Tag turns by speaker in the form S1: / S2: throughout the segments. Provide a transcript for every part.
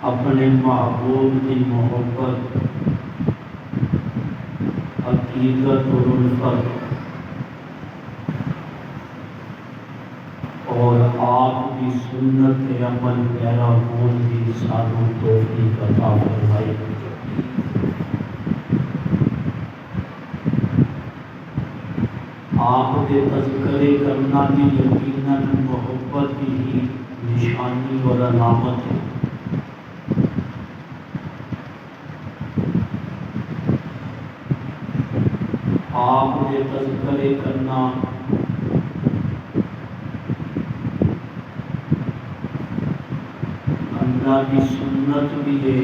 S1: اپنے محبوب کی محبت، حقیقت اور الفت اور آپ کی سنت عمل پیرا ہون کی سانوں توفیق عطا فرمائی۔ آپ دے تذکرے کرنا بھی یقیناً محبت کی ہی نشانی اور علامت ہے۔ آپ دے تذکرے کرنا اللہ کی سنت بھی ہے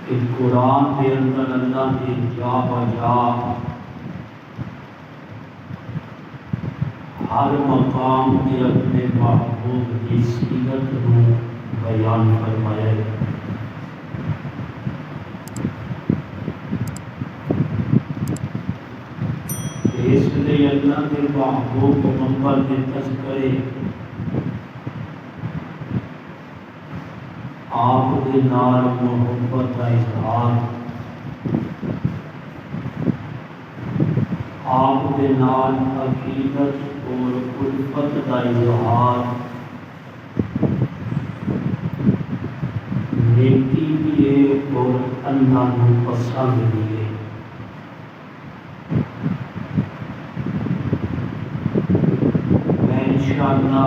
S1: کہ قرآن کے اندر اللہ نے جا بجا ہر مقام کے اپنے محبوب کی سیرت کو بیان فرمایا ہے۔ اس لیے اللہ کے محبوب پیغمبر کے تذکرے آپ کے نال محبت کا اظہار، آپ کے نال عقیدت اور الفت کا اظہار، نیکی بھی ہے اور اللہ کو پسند بھی ہے۔ میں انشاءاللہ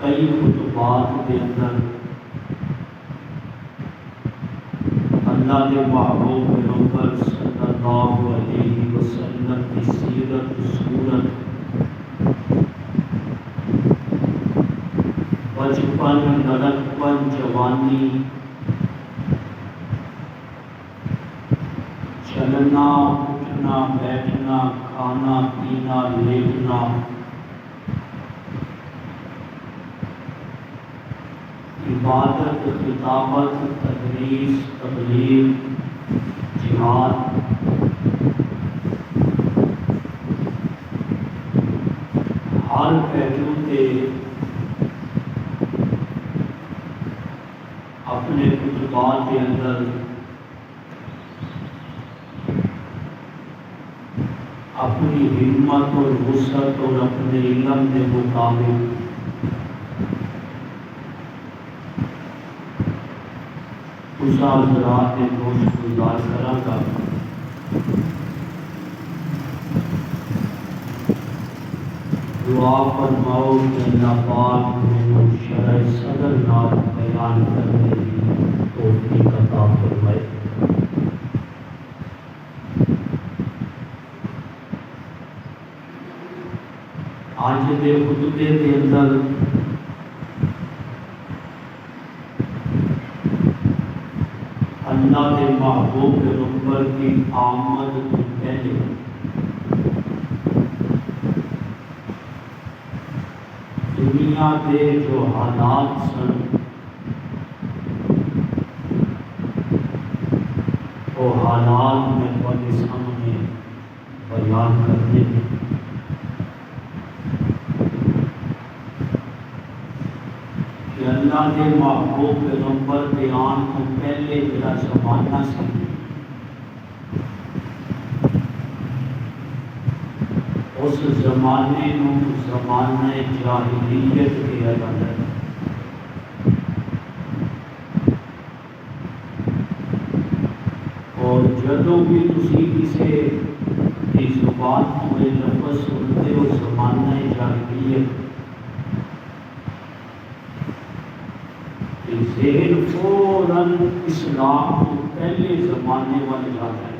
S1: کئی خطبات کے اندر اللہ کے محبوب پیغمبر صلی اللہ علیہ وسلم کی سیرت صورت، بچپن، لڑکپن، جوانی، چلنا اٹھنا بیٹھنا، کھانا پینا لیٹنا، عبادت، خطابت، تدریس، تبلیغ، جہاد، ہر پہلو کے اپنے خطبات کے اندر اپنی ہمت اور وسعت اور اپنے علم کے مطابق اس حضرات کے گوشت گزار کرا گا۔ دعا فرماؤ کہ اللہ پاک میں شرع صدر نال بیان کرنے کی توفیق عطا فرمائے۔ آج کے خطبے کے اندر اللہ کے محبوب پیغمبر کی آمد سے پہلے دنیا کے جو حالات سن وہ حالات میں اپنے سامنے بیان کرنے میں کہ اللہ کے محبوب پیغمبر کے آن کو پہلے جڑا زمانہ سی اس زمانے نو زمانہ جاہلیت کہا جاتا ہے۔ اور جدوں بھی تسی کسی کی زبان میں لفظ سنتے ہو زمانہ جاہلیت، ذہن فوراً اسلام کو پہلے زمانے والے جاتا ہے۔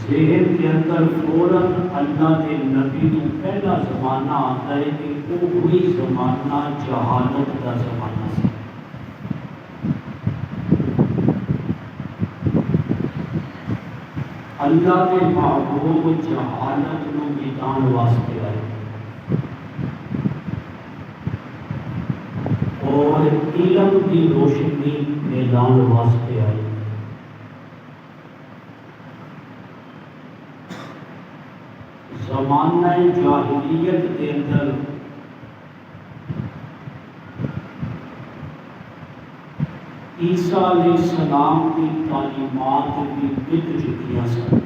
S1: ذہن کے اندر فوراً اللہ کے نبی کو پہلا زمانہ آتا ہے کہ وہ وہی زمانہ جہالت کا زمانہ ہے۔ اللہ کے محبوب جہالت کو مٹان واسطے آئے اور علم کی روشنی میدان واسطے آئی۔ زمانہ جاہلیت کے اندر عیسیٰ علیہ السلام کی تعلیمات بھی بک چکی سن۔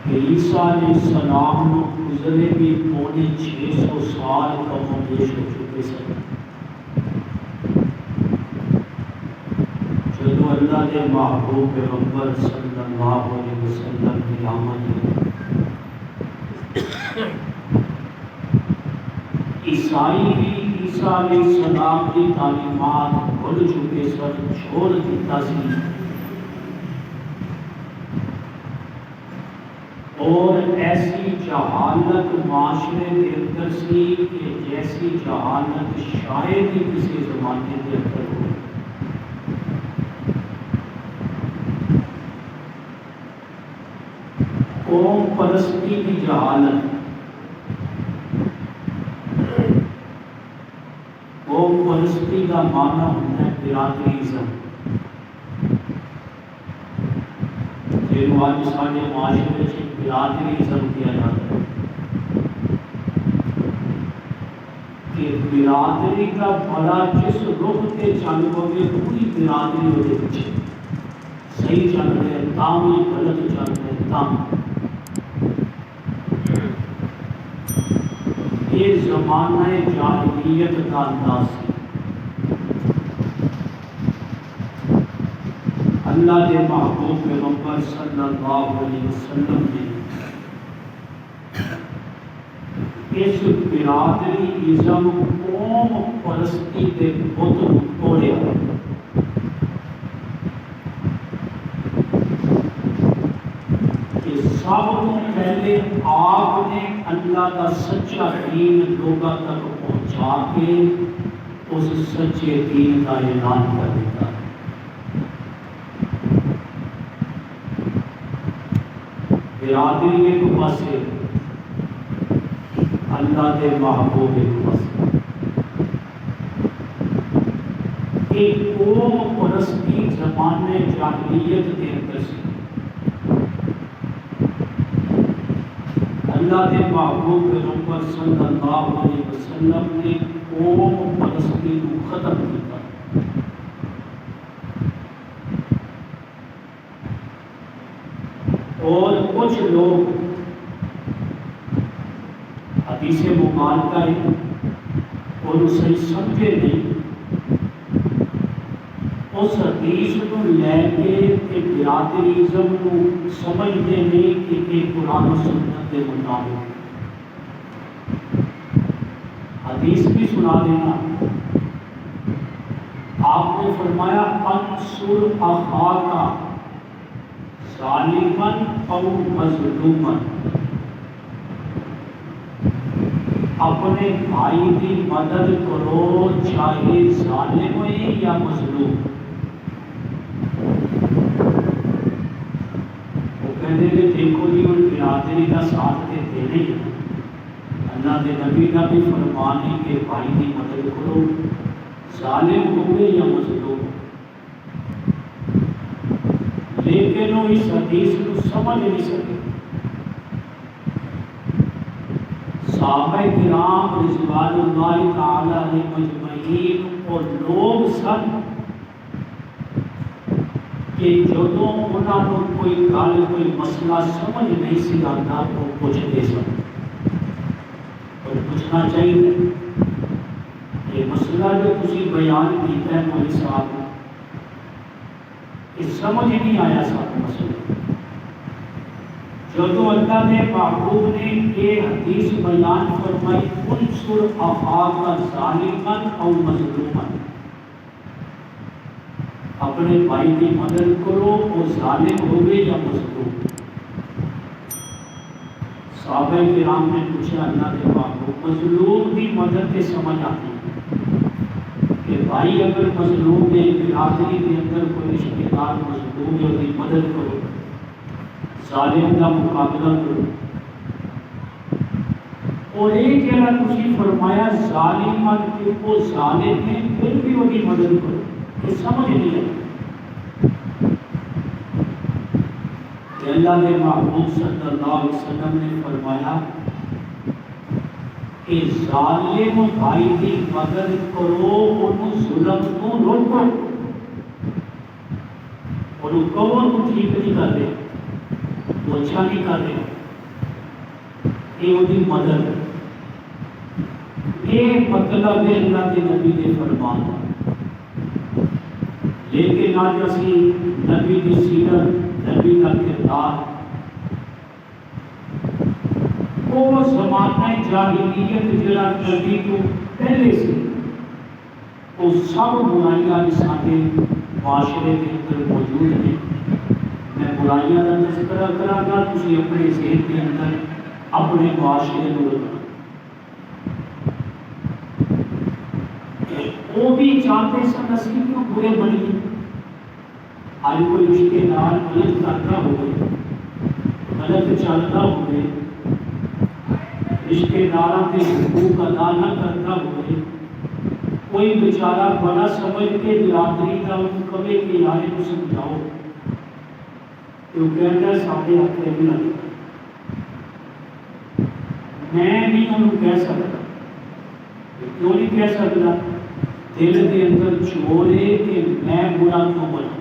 S1: کہ عیسیٰ علیہ السلام کو گزرے بھی 650 سال کم و بیش ہو چکے سن جدو اللہ کے محبوب پیغمبر صلی اللہ علیہ وسلم کی آمد ہوئی۔ عیسائی بھی عیسیٰ علیہ السلام کی تعلیمات بھول چکے سن، چھوڑ دیتا سی، اور ایسی جہالت معاشرے کے اندر سی کہ جیسی جہالت شاید ہی کسی زمانے کے اندر ہو۔ قوم پرستی کی جہالت، قوم پرستی کا معنی ہوتا ہے برادریزم، جنہوں آج سارے معاشرے سے برادریزم کیا جاتا ہے کہ برادری کا بڑا جس رخ کے چل گے پوری برادری ہوتے پیچھے صحیح چل رہے ہیں تام ہی غلط چل رہے ہیں تام۔ یہ زمانہ جاہلیت کا انداز ہے۔ اللہ کے محبوب پیغمبر صلی اللہ علیہ وسلم نے اس برادری ازم قوم پرستی کے بت توڑیا۔ سب کو پہلے آپ نے اللہ کا سچا دین لوگوں تک پہنچا کے اس سچے دین کا اعلان کر دیتا ہے۔ برادری ایک پاسے، اللہ کے محبوب ایک پاسے۔ ایک قوم پرستی زمانے جاہلیت کے اندر سے اللہ کے محبوب پیغمبر صلی اللہ علیہ وسلم نے قوم پرستی کو ختم کیا۔ اور کچھ لوگ حدیث مبارکہ ہے اور اسے سمجھے نہیں، اس حدیث کو لے کے برادریزم کو سمجھتے نہیں کہ ایک قرآن و سنت کے مطابق۔ حدیث بھی سنا دینا، آپ نے فرمایا انصر اخاک ظالما او مظلوما، اپنے بھائی کی مدد کرو چاہے ظالم ہوئے یا مظلوم۔ وہ کہتے ہیں دیکھو جی ان برادری کا ساتھ دیتے نہیں، اللہ کے نبی کا بھی فرمان ہے کہ بھائی کی مدد کرو ظالم ہوئے یا مظلوم۔ لیکن وہ اس حدیث کو سمجھ نہیں سکے۔ صحابہ کرام رضوان اللہ تعالی علیہ مجمعین اور لوگ سن کہ جدوں انہوں نے کوئی گل کوئی مسئلہ سمجھ نہیں سی آتا وہ پوچھتے سن، اور پوچھنا چاہیے یہ مسئلہ جو تسی بیان کیتا ہے مولوی صاحب یہ سمجھ نہیں آیا ساتھ مسئلہ۔ جدو اللہ نے محبوب نے یہ حدیث بیان فرمائی انصر اخاک ظالما او مظلوما، اپنے بھائی کی مدد کرو وہ ظالم ہوگے یا مظلوم۔ صحابہ کرام نے پوچھا اللہ کے محبوب مظلوم کی مدد سے سمجھ آتی کہ بھائی اگر مظلوم ہے برادری کے اندر کوئی رشتہ دار مظلوم ہے اس کی مدد کرو، ظالم کا مقابلہ کرو۔ اور ایک جگہ تسی فرمایا ظالم کہ وہ ظالم ہے پھر بھی وہ کی مدد کرو، یہ سمجھ نہیں آئی کہ اللہ کے محبوب صلی اللہ علیہ وسلم نے فرمایا کہ ظالم بھائی کی مدد کرو، انہوں ظلم کو روکو، اور وہ کون کو ٹھیک نہیں کر رہے، وہ اچھا نہیں کر رہے، یہ وہی مدد ہے، یہ مطلب ہے اللہ کے نبی کے فرمان ہے۔ لیکن آج اسی نبی کی سیرت، نبی کا کردار، وہ زمانہ جاہلیت جڑا نبی تو پہلے سے وہ سب برائیاں سارے معاشرے کے اندر موجود ہیں۔ میں برائیاں کا تذکرہ کرا گا، تسی اپنے ذہن کے اندر اپنے معاشرے کو رکھنا۔ وہ بھی چاہتے سن اسی کیوں برے بنیے۔ آج کوئی رشتے دار غلط کرتا ہوئے، غلط چلتا ہوئے، رشتے داروں کے حقوق ادا نہ کرتا ہوئے، کوئی بیچارہ بڑا سمجھ کے برادری کا ان کو کہے کہ یار کو سمجھاؤ، تو کہتا ہے سارے ہاتھ میں نہ لگا۔ میں بھی انہوں کہہ سکتا، کیوں نہیں کہہ سکتا؟ دل کے اندر چور ہے کہ میں برا کیوں بنا،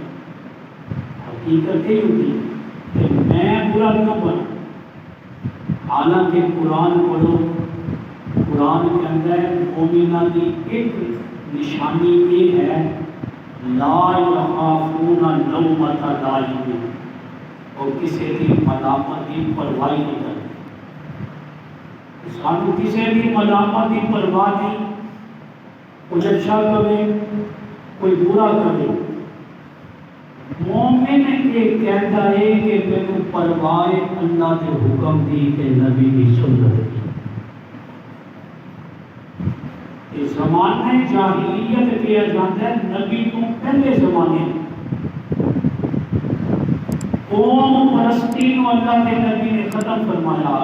S1: حقیقت یہ ہوتی ہے کہ میں برا کیوں بنا۔ حالانکہ قرآن پڑھو، قرآن کے اندر مومنہ کی ایک نشانی یہ ہے لا یخافون لومۃ لائم، اور کسی کی ملامت کی پرواہ نہیں کرتے۔ سانو کسی بھی ملامت کی پرواہ نہیں، کوئی اچھا کرے کوئی برا کرے، مومن یہ کہتا ہے کہ مینوں پرواہ اللہ کے حکم دی کہ نبی کی سنت دی۔ یہ زمانہ جاہلیت کیا جاتا ہے نبی تو پہلے زمانے قوم پرستی کو اللہ کے نبی نے ختم فرمایا،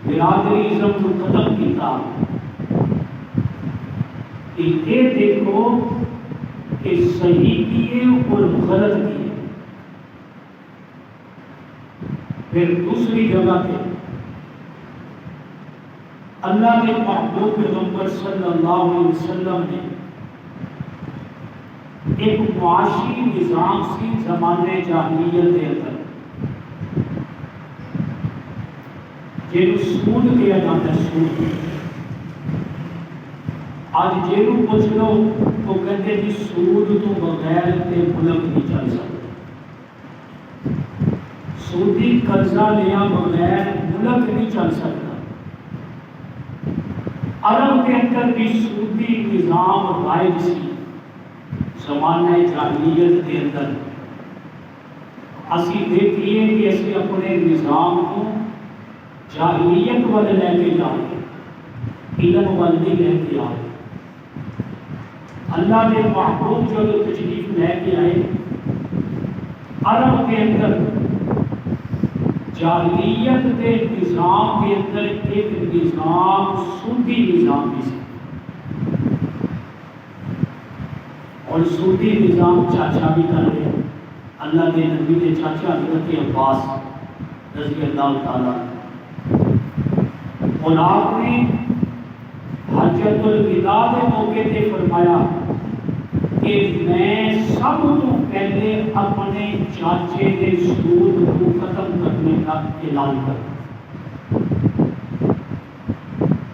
S1: برادری ازم کو ختم کیتا۔ یہ دیکھو کہ صحیح کیے اور غلط کیے۔ پھر دوسری جگہ پہ اللہ کے محبوب پیغمبر صلی اللہ علیہ وسلم نے ایک معاشی نظام سی زمانے جاہلیت کے اندر جنہوں سود کیا جاتا ہے، سود۔ آج جنہوں پوچھ لو تو کہتے جی سود تو بغیر تے ملک نہیں چل سکتا، سودی قرضہ لیا بغیر ملک نہیں چل سکتا۔ عرب کے اندر بھی سودی نظام رائج سی زمانہ جاہلیت کے اندر۔ اسی دیکھیے کہ اسی اپنے نظام کو جاہلیت وال لے کے جائیں، علم وال نہیں لے کے آئے۔ اللہ نے محبوب جو تشریف لے کے آئے، عرب کے اندر جاہلیت کے نظام کے اندر ایک نظام سودی نظام بھی سی، اور سودی نظام چاچا بھی کر رہے ہیں۔ اللہ کے نبی کے چاچا حضرت عباس رضی اللہ تعالیٰ، اور آپ نے حجۃ الوداع کے موقع پہ فرمایا کہ میں سب تو پہلے اپنے چاچے کے سود کو ختم کرنے کا اعلان کرتا،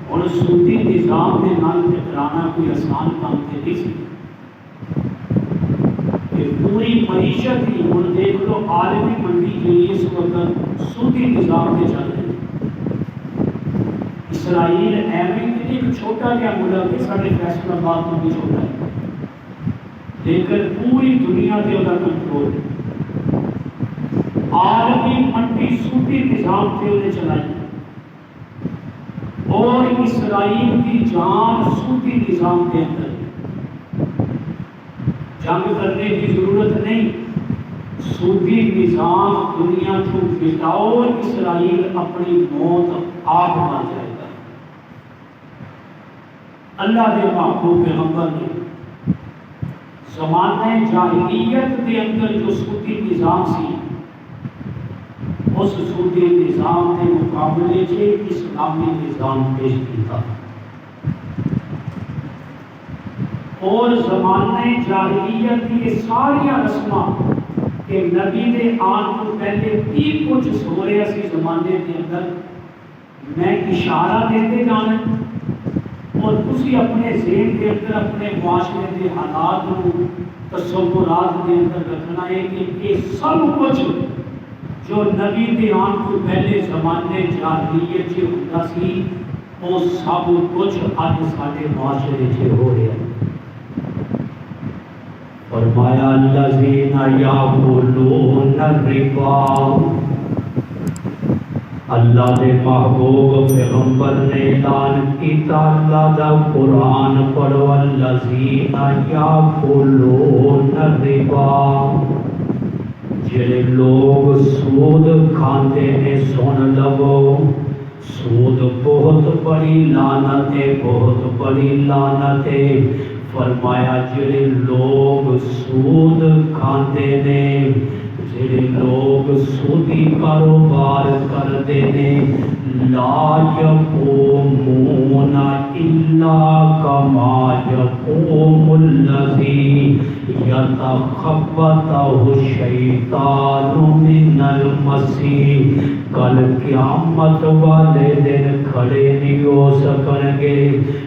S1: اور سودی نظام کے نال ٹکرانا کوئی آسان کام نہیں سی۔ کہ پوری معیشت ہی ہوں دیکھ لو، عالمی منڈی کے لیے اس وقت سودی نظام کے چل رہے ہیں۔ اسرائیل ایویں ایک چھوٹا جہا ملک ہے، سارے فیصلہ آباد تو بھی چھوٹا ہے، لیکن پوری دنیا کے اندر کنٹرول ہے۔ عالمی منڈی سودی نظام سے انہیں چلائی، اور اسرائیل کی جان سودی نظام کے اندر۔ جنگ کرنے کی ضرورت نہیں، سودی نظام دنیا کو مٹاؤ، اسرائیل اپنی موت آپ مار جائے گا۔ اللہ کے محبوب پیغمبر نے زمانہ جاہلیت کے اندر جو سودی نظام سی، اس سودی نظام کے مقابلے سے اسلامی نظام پیش کیا، اور زمانہ جاہلیت کی ساری رسماں کہ نبی دے آن تو پہلے بھی کچھ ہو رہا سی زمانے کے اندر، میں اشارہ دیتے جانا اور تسی اپنے ذہن کے اندر اپنے معاشرے کے حالات کو تصورات کے اندر رکھنا ہے کہ یہ سب کچھ جو نبی دے آن تو پہلے زمانے جاہلیت سے ہوتا سی وہ سب کچھ اج سارے معاشرے سے ہو رہا ہے۔ فرمایا الذین یاکلون الربا، اللہ دے محبوب پیغمبر نے اعلان کیتا، اللہ دا قرآن پڑھو، الذین یاکلون الربا، جڑے لوگ سود کھاندے نے، سن لو سود بہت بڑی لعنت ہے، بہت بڑی لعنت ہے۔ فرمایا جڑے لوگ سود کھاندے نے، جڑے لوگ سودی کاروبار کردے نے، لا یقومون الا کما یقوم الذی یتخبطہ الشیطان من المس، کل قیامت والے دن کھڑے نہیں ہو سکن گے،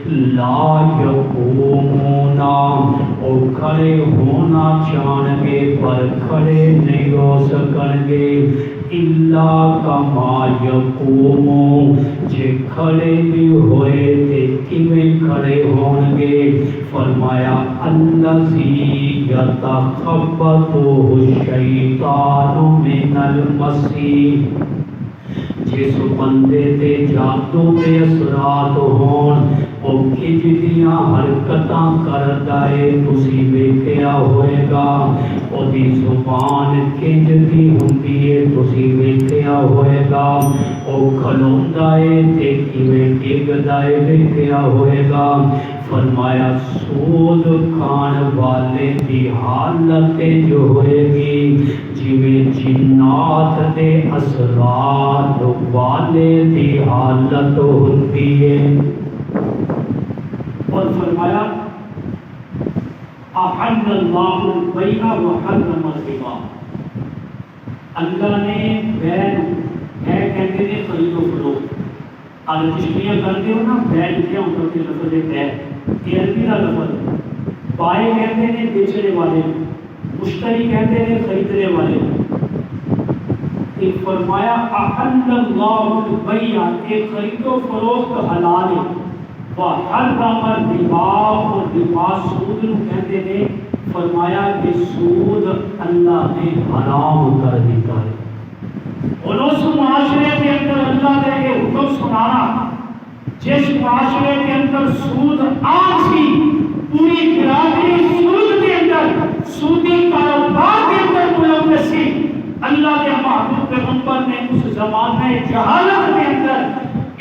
S1: لا یقومون، اور کھڑے ہونا چاہن گے پر کھڑے نہیں ہو سکن گے، الا کما یقوم، جے کھڑے بھی ہوئے تے کیویں کھڑے ہون گے؟ فرمایا الذی یتخبطہ الشیطان من المس، جس بندے تے جادو دے اثرات ہون، او کھج دیاں حرکتاں کردا ہے، تسی ویکھیا ہوئے گا، او دی زبان کھج دی ہوندی ہے، تسی ویکھیا ہوئے گا، او کھلوندا ہے تے کیویں ڈگدا ہے، ویکھیا ہوئے گا۔ فرمایا سود کھان والے دی حالت جو ہوئے گی جویں جنات دے اثرات والے دی حالت ہوتی ہے۔ اور فرمایا احل اللہ البیع وحرم الربا، اللہ نے بیع ہے کہتے ہیں خرید و فروخت، اور تشریح کرتے ہو نا بیع کیا ہوتا ہے، لفظ بیع یہ عربی کا لفظ ہے، بائع کہتے ہیں بیچنے والے، مشتری کہتے ہیں خریدنے والے۔ ایک فرمایا احل اللہ البیع، ایک خرید و فروخت حلال ہے، وحرم الربا، اور ربا سود کو کہتے ہیں، فرمایا کہ سود اللہ نے حرام کر دیتا ہے۔ اور اس معاشرے کے اندر اللہ نے یہ حکم سنانا جس معاشرے کے اندر سود عام سی، پوری برادری سود کے اندر، سودی کاروبار کے اندر ملوث سی، اللہ کے محبوب پیغمبر نے اس زمانے جہالت کے اندر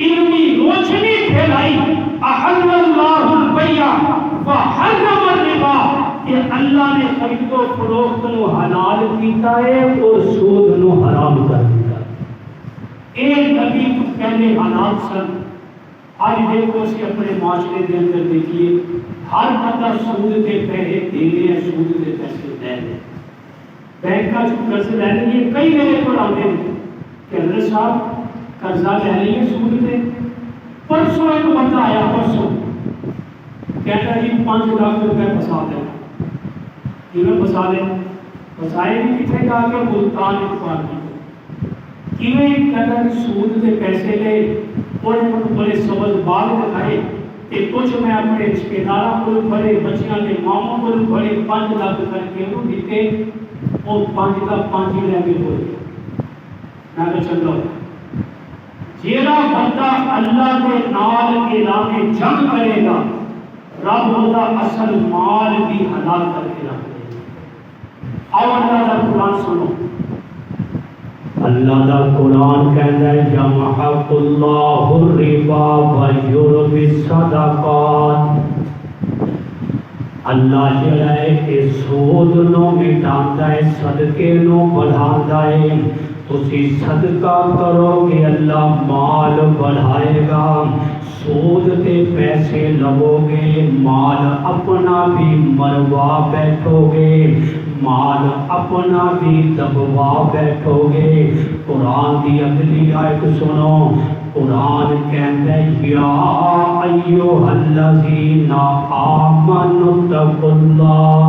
S1: علمی روشنی پھیلائی، احل اللہ البیع وحرم الربا، کہ اللہ نے خرید و فروخت نو حلال کیتا ہے اور سود نو حرام کر دیتا ہے۔ ایک نبی تو پہلے حالات سن، آج دیکھو اسی اپنے معاشرے کے اندر دیکھیے، ہر بندہ سود کے پیسے دے رہے ہیں، سود کے پیسے لے رہے ہیں، بینک کا جو قرض لے لیے، کئی میرے کو آتے ہیں کہ حضرت صاحب قرضہ لے لیے سود پہ۔ پرسوں ایک بندہ آیا، پرسوں کہتا جی 5 لاکھ روپے پھنسا دیں، کیوں پھنسا دیں؟ پھنسائے بھی کتنے کا کہ ملتان پارٹی کیویں کہتا کہ سود کے پیسے لے اور بڑے سبز بال دکھائے کہ کچھ میں اپنے رشتے داروں کو بڑے بچیاں کے ماموں کو بڑے 5 لاکھ کر کے انہوں دیتے اور 5 کا 5 لے کے ہو گیا۔ میں کہ چلو جیڑا بندہ اللہ کے نال اعلان جنگ کرے گا، رب ہوتا اصل مال بھی حلال کر کے رکھ دے گا۔ اور اللہ کا قرآن سنو، اللہ دا قرآن کہتا ہے یمحق اللہ الربا ویربی الصدقات، اللہ جڑا ہے کہ سود نو مٹاندا ہے، صدقے نو بڑھاندا ہے۔ تسی صدقہ کرو گے اللہ مال بڑھائے گا، سود کے پیسے لو گے مال اپنا بھی مروا بیٹھو گے، مال اپنا بھی دبوا بیٹھو گے۔ قرآن کی اگلی آیت سنو، قرآن کہتا ہے یا ایھا الذین آمنوا اتقوا اللہ،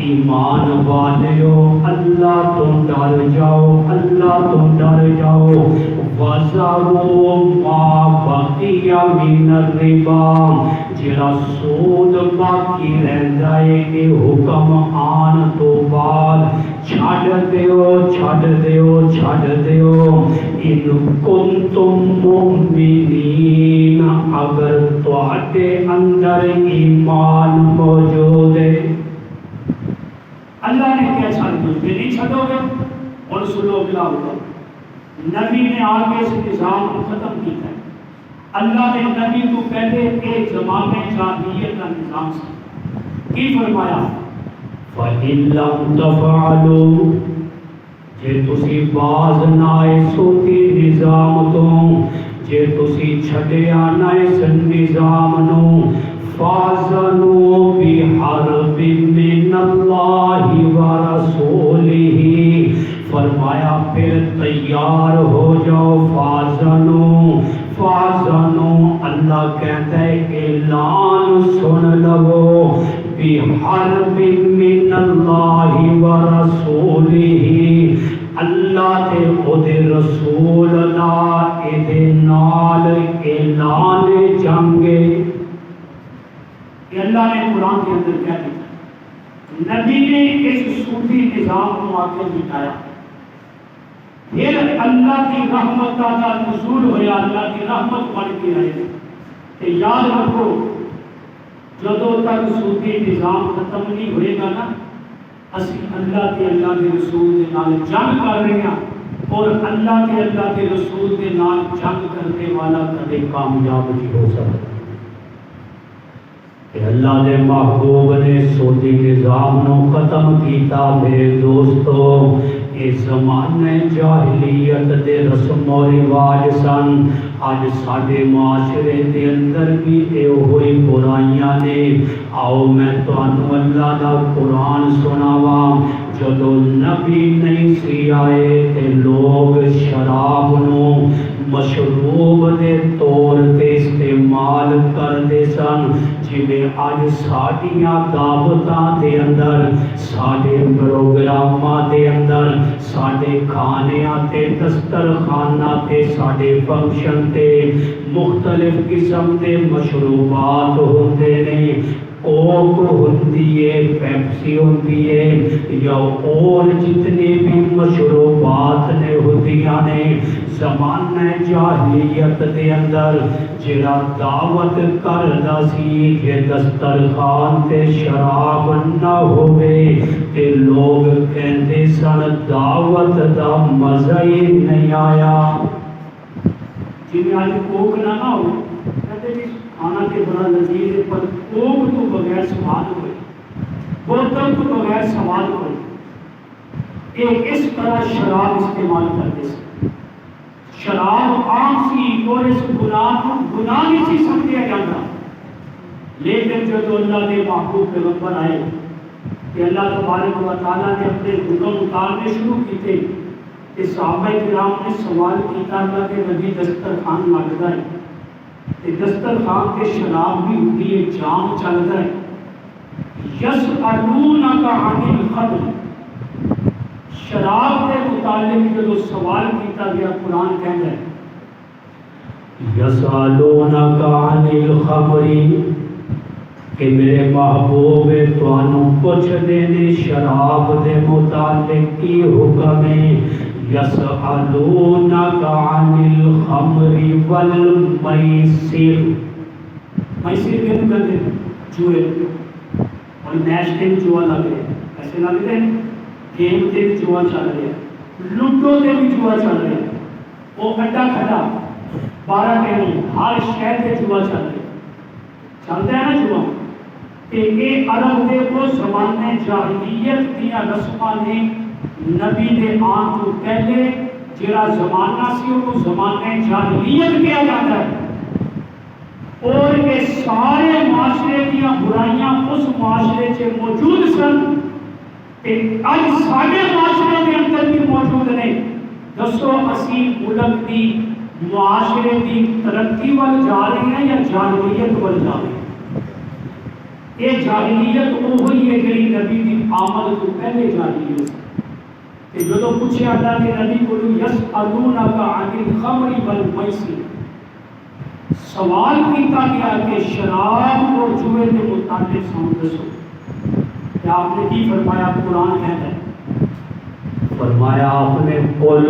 S1: ایمان والیو اللہ تو ڈر جاؤ، اللہ تو ڈر جاؤ، وذروا ما بقی من الربا، جڑا سود باقی رہندا ہے کہ حکم آن تو بعد چھڈ دیو چھڈ دیو چھڈ دیو، ان کنتم مومنین، اگر تواڈے اندر ایمان موجود ہے۔ اللہ نے کیا چھڈ دو، کہ نہیں چھڈو گے اور سنو بلا ہوگا۔ نبی نے آگے اس نظام کو ختم کیا ہے۔ اللہ نے نبی کو پہلے ایک زمانے جاہلیت کا نظام سے کی فرمایا فَإِن لَّمْ تَفْعَلُوا، جے تسی باز نہ آئے سودی نظام تو، جے تسی چھڈیا نہ اس نظام نو، فَأَذَنُوا بِحَرْبٍ مِّنَ اللَّهِ وَرَسُولِهِ، فرمایا پھر تیار ہو جاؤ، فَأَذَنُوا فَأَذَنُوا، اللہ کہتا ہے اعلان سن لو، بِحَرْبٍ مِّنَ اللَّهِ وَرَسُولِهِ، اللہ تے او دے رسول اللہ اے دے نال اعلان جنگے۔ یہ اللہ نے قرآن کے اندر کیا دیا، نبی نے اس سودی نظام کو آ کے مٹایا، پھر اللہ کی رحمت کا نزول ہوا، اللہ کی رحمت بن کے آئے۔ کہ یاد رکھو جدوں تک سودی نظام ختم نہیں ہوئے گا نا، اسی اللہ کے رسول کے نال جنگ کر رہے ہیں، اور اللہ کے رسول کے نال جنگ کرنے والا کبھی کامیاب نہیں ہو سکتا۔ کہ اللہ دے محبوب نے سودی نظام نو ختم کیتا۔ میرے دوستو، یہ زمانے جاہلیت دے رسم و رواج سن، آج ساڈے معاشرے دے اندر بھی اے ہوئی برائیاں نے۔ آؤ میں تانوں اللہ دا قرآن سناواں، جدوں نبی نہیں سی آئے تے لوگ شراب نو مشروب دے طور تے استعمال کردے سن، جویں اج ساڈیاں دعوتاں دے اندر، ساڈے پروگراماں دے اندر، ساڈے کھانیاں تے دسترخواناں تے، ساڈے فنکشن تے مختلف قسم دے مشروبات ہوندے نے۔ کوک ہوندی ہے، پیپسی ہوندی ہے، یا اور جتنے بھی مشروبات نے ہوندیاں نے۔ زمانہ جاہلیت دے اندر جڑا دعوت کردا سی کہ دسترخوان تے شراب نہ ہوے تے لوگ کہندے سن دعوت دا مزہ ہی نہیں آیا۔ جی آج کوک نہ ہو کہتے جی کھانا کے بڑا لذیذ ہے، پر کوک تو بغیر سواد ہوئے، بوتل تو بغیر سواد ہوئے۔ ایک اس طرح شراب استعمال کرتے سے شراب عام سی، اور اس گناہ کو گناہ نہیں سی سمجھا جاتا۔ لیکن جب اللہ کے محبوب پیغمبر آئے کہ اللہ تبارک و تعالیٰ نے اپنے حکم اتارنے شروع کیتے، کہ صحابہ کرام نے سوال کیتا اللہ کے نبی دسترخوان لگتا ہے، کہ دسترخوان کے شراب بھی ہوتی ہے، جام چلتا ہے۔ یسألونک عن الخمر، شراب کے متعلق جو سوال کیتا گیا، قرآن کہتا ہے یسألونک عن الخمر، کہ میرے محبوب توانوں پوچھ دینے شراب دے متعلق کی حکم ہے۔ یسألونک عن الخمر والمیسر، میسر کے کہتے ہیں جوئے، اور میچ کے بھی جوا لگ رہے ہیں، ایسے لگتے ہیں گیم کے بھی جوا چل رہے ہیں، لوڈو کے بھی جوا چل رہے ہیں، وہ اڈا کھڑا 12 ٹیبل ہر شہر کے جوا چل رہے ہیں، چلتا ہے نا جوا۔ کہ یہ عرب دے کو زمانے جاہلیت دیا رسماں نے نبی دے آن تو پہلے جڑا زمانہ سی وہ زمانہ جاہلیت کیا جاتا ہے، اور یہ سارے معاشرے دیا برائیاں اس معاشرے سے موجود سن کہ اج سارے معاشرے کے اندر بھی موجود نے۔ دسو اسی ملک دی معاشرے کی ترقی وال جا رہے ہیں یا جاہلیت وال جا رہے ہیں؟ یہ جاہلیت وہی ہے جڑی نبی دی آمد تو پہلے جاہلیت کہ جدو پوچھے اللہ کے نبی کو یسألونک عن الخمر والمیسر، سوال کیتا گیا کہ شراب اور جوئے کے متعلق سن دسو، کیا آپ نے کی فرمایا؟ قرآن کہتا ہے، فرمایا آپ نے قل،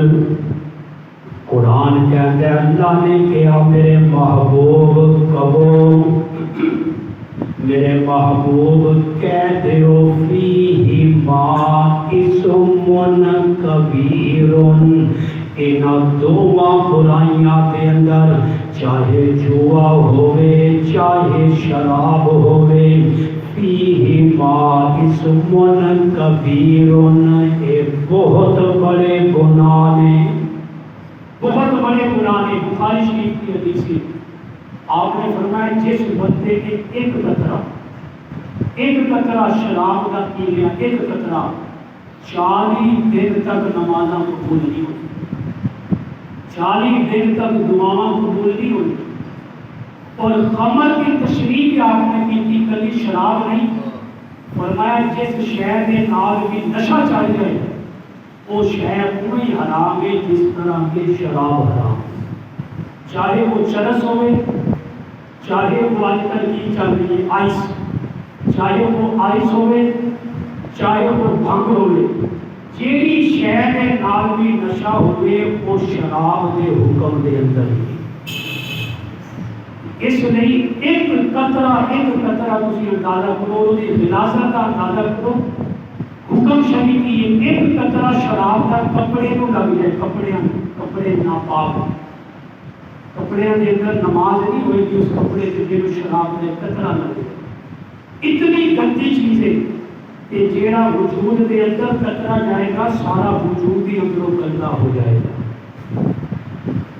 S1: قرآن کہتا ہے اللہ نے کہا میرے محبوب کہو، میرے محبوب کہتے ہو فیہما اسم کبیر، ان دونوں برائیاں کے اندر چاہے جوا ہوئے چاہے شراب ہوئے، فیہما اسم کبیر، ایک بہت بڑے گناہ نے، بہت بڑے گناہ نے۔ بخاری شریف کی حدیث ہے، آپ نے فرمایا جس بندے نے ایک قطرہ شراب کا پی لیا، ایک قطرہ، 40 دن تک نمازاں قبول نہیں ہوئی، 40 دن تک دعاواں قبول نہیں ہوئی۔ اور خمر کی تشریح بھی آپ نے کی تھی، کبھی شراب نہیں، فرمایا جس شے کے نال بھی نشہ چڑھ جائے وہ شے وہی حرام ہے جس طرح کے شراب حرام، چاہے وہ چرس ہوئے، چاہے وہ آج کل کی چل رہی ہے آئس، چاہے وہ آئس ہوئے، چاہے وہ بھنگ ہوئے، جیڑی شے کے نال بھی نشہ ہوئے وہ شراب دے حکم دے اندر ہی۔ اس لیے ایک قطرہ تسی اندازہ کرو، اس کی غلاظت کا اندازہ کرو، حکم شریع کی ایک قطرہ شراب کا کپڑے کو لگ جائے، کپڑے ناپاک، کپڑے کے اندر نماز نہیں ہوئی کہ اس کپڑے سے جو شراب کا قطرہ لگ جائے، اتنی گندی چیز ہے کہ جیڑا وجود کے اندر قطرہ جائے گا سارا وجود ہی اندروں گندا ہو جائے گا۔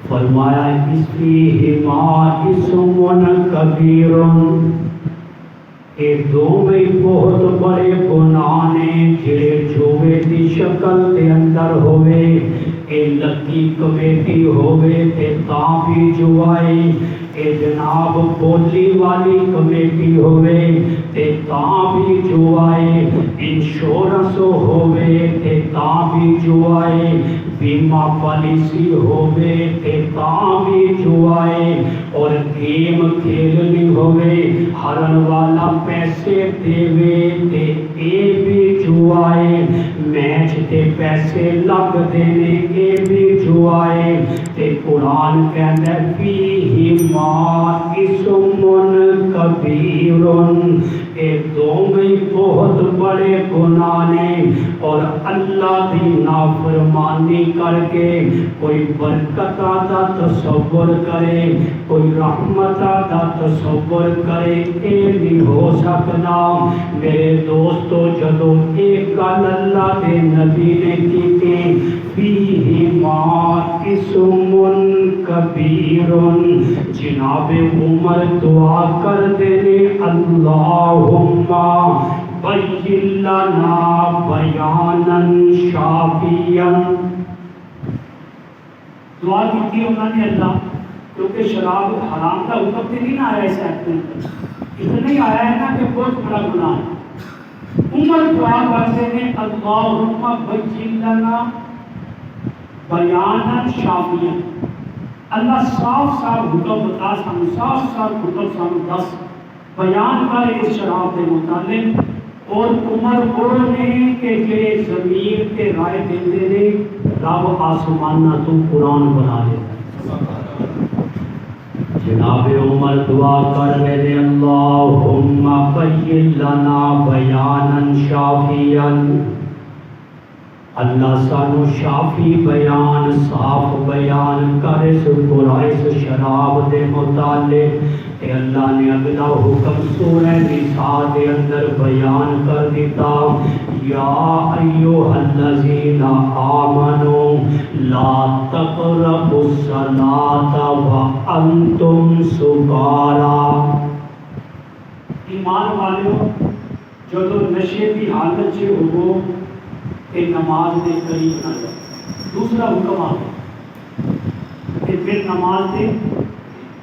S1: فرمایا اس فیہما اسم کبیر، یہ دو میں بہت بڑے گناہ نے جڑے جوے دی شکل دے اندر ہوئے، اے لکی کمیٹی ہوئے تے تاں بھی جوائے، اے جناب بولی والی کمیٹی ہوئے تے تاں بھی جوائے، انشورنس ہوئے تے تاں بھی جوائے، بیمہ پالیسی ہوئے تے تاں بھی جوائے، اور گیم کھیلنی ہوئے ہرن والا پیسے دیوے تے اے بھی جوائے، میچ تے پیسے لگ دینے اے بھی جوائے، تے قرآن کہتا ہے فیہما اسم کبیر، اے دو میں بہت بڑے گناہ نے۔ اور اللہ دی نافرمانی کر کے کوئی برکت دا تصور کرے، کوئی رحمت دا تصور کرے، اے نہیں ہو سکنا۔ میرے دوستو جدو ایک گل اللہ دے نبی نے کی فیہما اسم کبیر، جناب عمر دعا کر دینے اللہم بین لنا بیانا شافیا، دعا کی تھی انہوں نے اللہ، کیونکہ شراب حرام کا حکم سے نہیں آیا اس ایت میں، اس لیے نہیں آیا ہے نا کہ بہت بڑا گناہ ہے۔ عمر دعا کرتے ہیں اللہم بین لنا بیانا شافیا، اللہ صاف حکم بتا سانو، صاف حکم سانو دس، بیان کر اس شراب کے متعلق۔ اور عمر وہ نے کہ جڑے ضمیر تے رائے دیندے نے رب آسمانہ تو قرآن بنا دیتا ہے۔ جناب عمر دعا کر رہے اللہم بین لنا بیانا شافیا، اللہ سانو شافی بیان، صاف بیان کر اس برائی اس شراب دے متعلق، کہ اللہ نے اگلا حکم سورہ نساء کے اندر بیان کر دیتا، یا ایھا الذین آمنوا لا تقربوا الصلاۃ وانتم سکارا۔ ایمان والو جدو نشے کی حالت سے ہو کہ نماز کے قریب نہ جاؤ۔ دوسرا حکم آ گیا کہ پھر نماز کے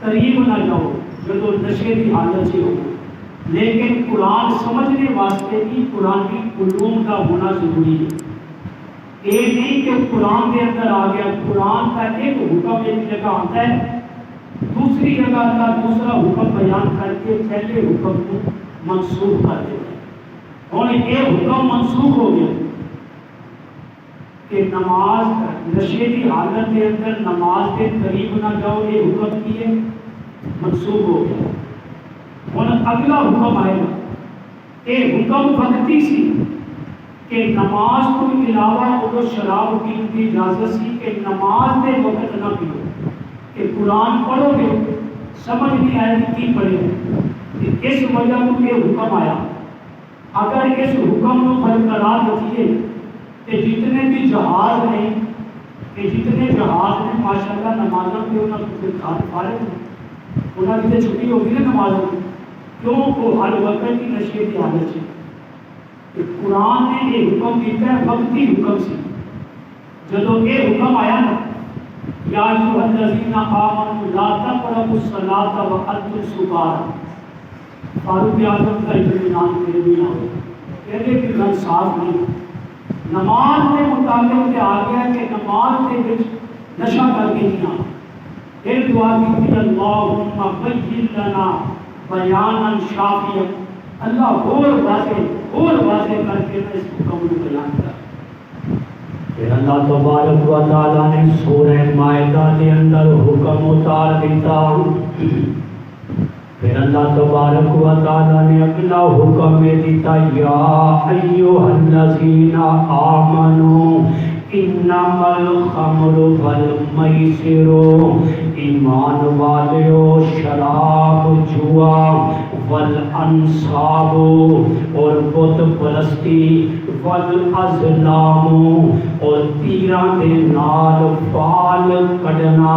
S1: قریب نہ جاؤ جدو نشے کی حالت سے ہو۔ لیکن قرآن سمجھنے واسطے بھی قرآن کی علوم کا ہونا ضروری ہے۔ یہ نہیں کہ قرآن کے اندر آ گیا، قرآن کا ایک حکم ایک جگہ آتا ہے، دوسری جگہ کا دوسرا حکم بیان کر کے پہلے حکم کو منسوخ کر دیتا ہے۔ اور یہ حکم منسوخ ہو گیا کہ نماز نشے کی حالت کے اندر نماز کے قریب نہ جاؤ، یہ حکم کی ہے منسوخ ہو گیا۔ اور اگلا حکم آئے گا، یہ حکم وقتی سی کہ نماز کو علاوہ وہ شراب پینے کی اجازت سی کہ نماز کے وقت نہ پیو، کہ قرآن پڑھو گے سمجھ نہیں آئے کہ کی پڑھے گا، اس وجہ کو یہ حکم آیا۔ اگر اس حکم کو برقرار رکھیے کہ جتنے بھی جہاز ہیں، کہ جتنے جہاز ہیں ماشاءاللہ نمازوں کے انہوں نے فارغ ہیں، انہوں کی چھٹی ہوگی نا نمازوں کی، کیوں وہ ہر وقت کی نشے کی حالت ہے۔ قرآن نے یہ حکم دیتا ہے وقتی حکم سے، جب یہ حکم آیا نا یا ایھا الذین آمنوا لا تقربوا الصلاۃ وانتم سکارا، فاروق اعظم کا اطمینان میرے بھی نہ ہو، کہتے کہ گھر صاف نہیں۔ نماز کے متعلق سے آ گیا کہ نماز کے وچ نشہ کر کے نہیں آ، پھر دعا کی اللہم بین لنا بیانا شافیا، اللہ اور واضح کر کے اس حکم کو بیان کر۔ پھر اللہ تبارک و تعالیٰ نے سورہ مائدہ کے اندر حکم اتار دیتا، پھر اللہ تبارک و تعالیٰ نے اپنا حکم دیتا، یا ایھا الذین آمنوا انما الخمر والمیسر، ایمان والو شراب جوا والانصاب اور بت پرستی والازلام اور تیراں دے نال فال کڈنا،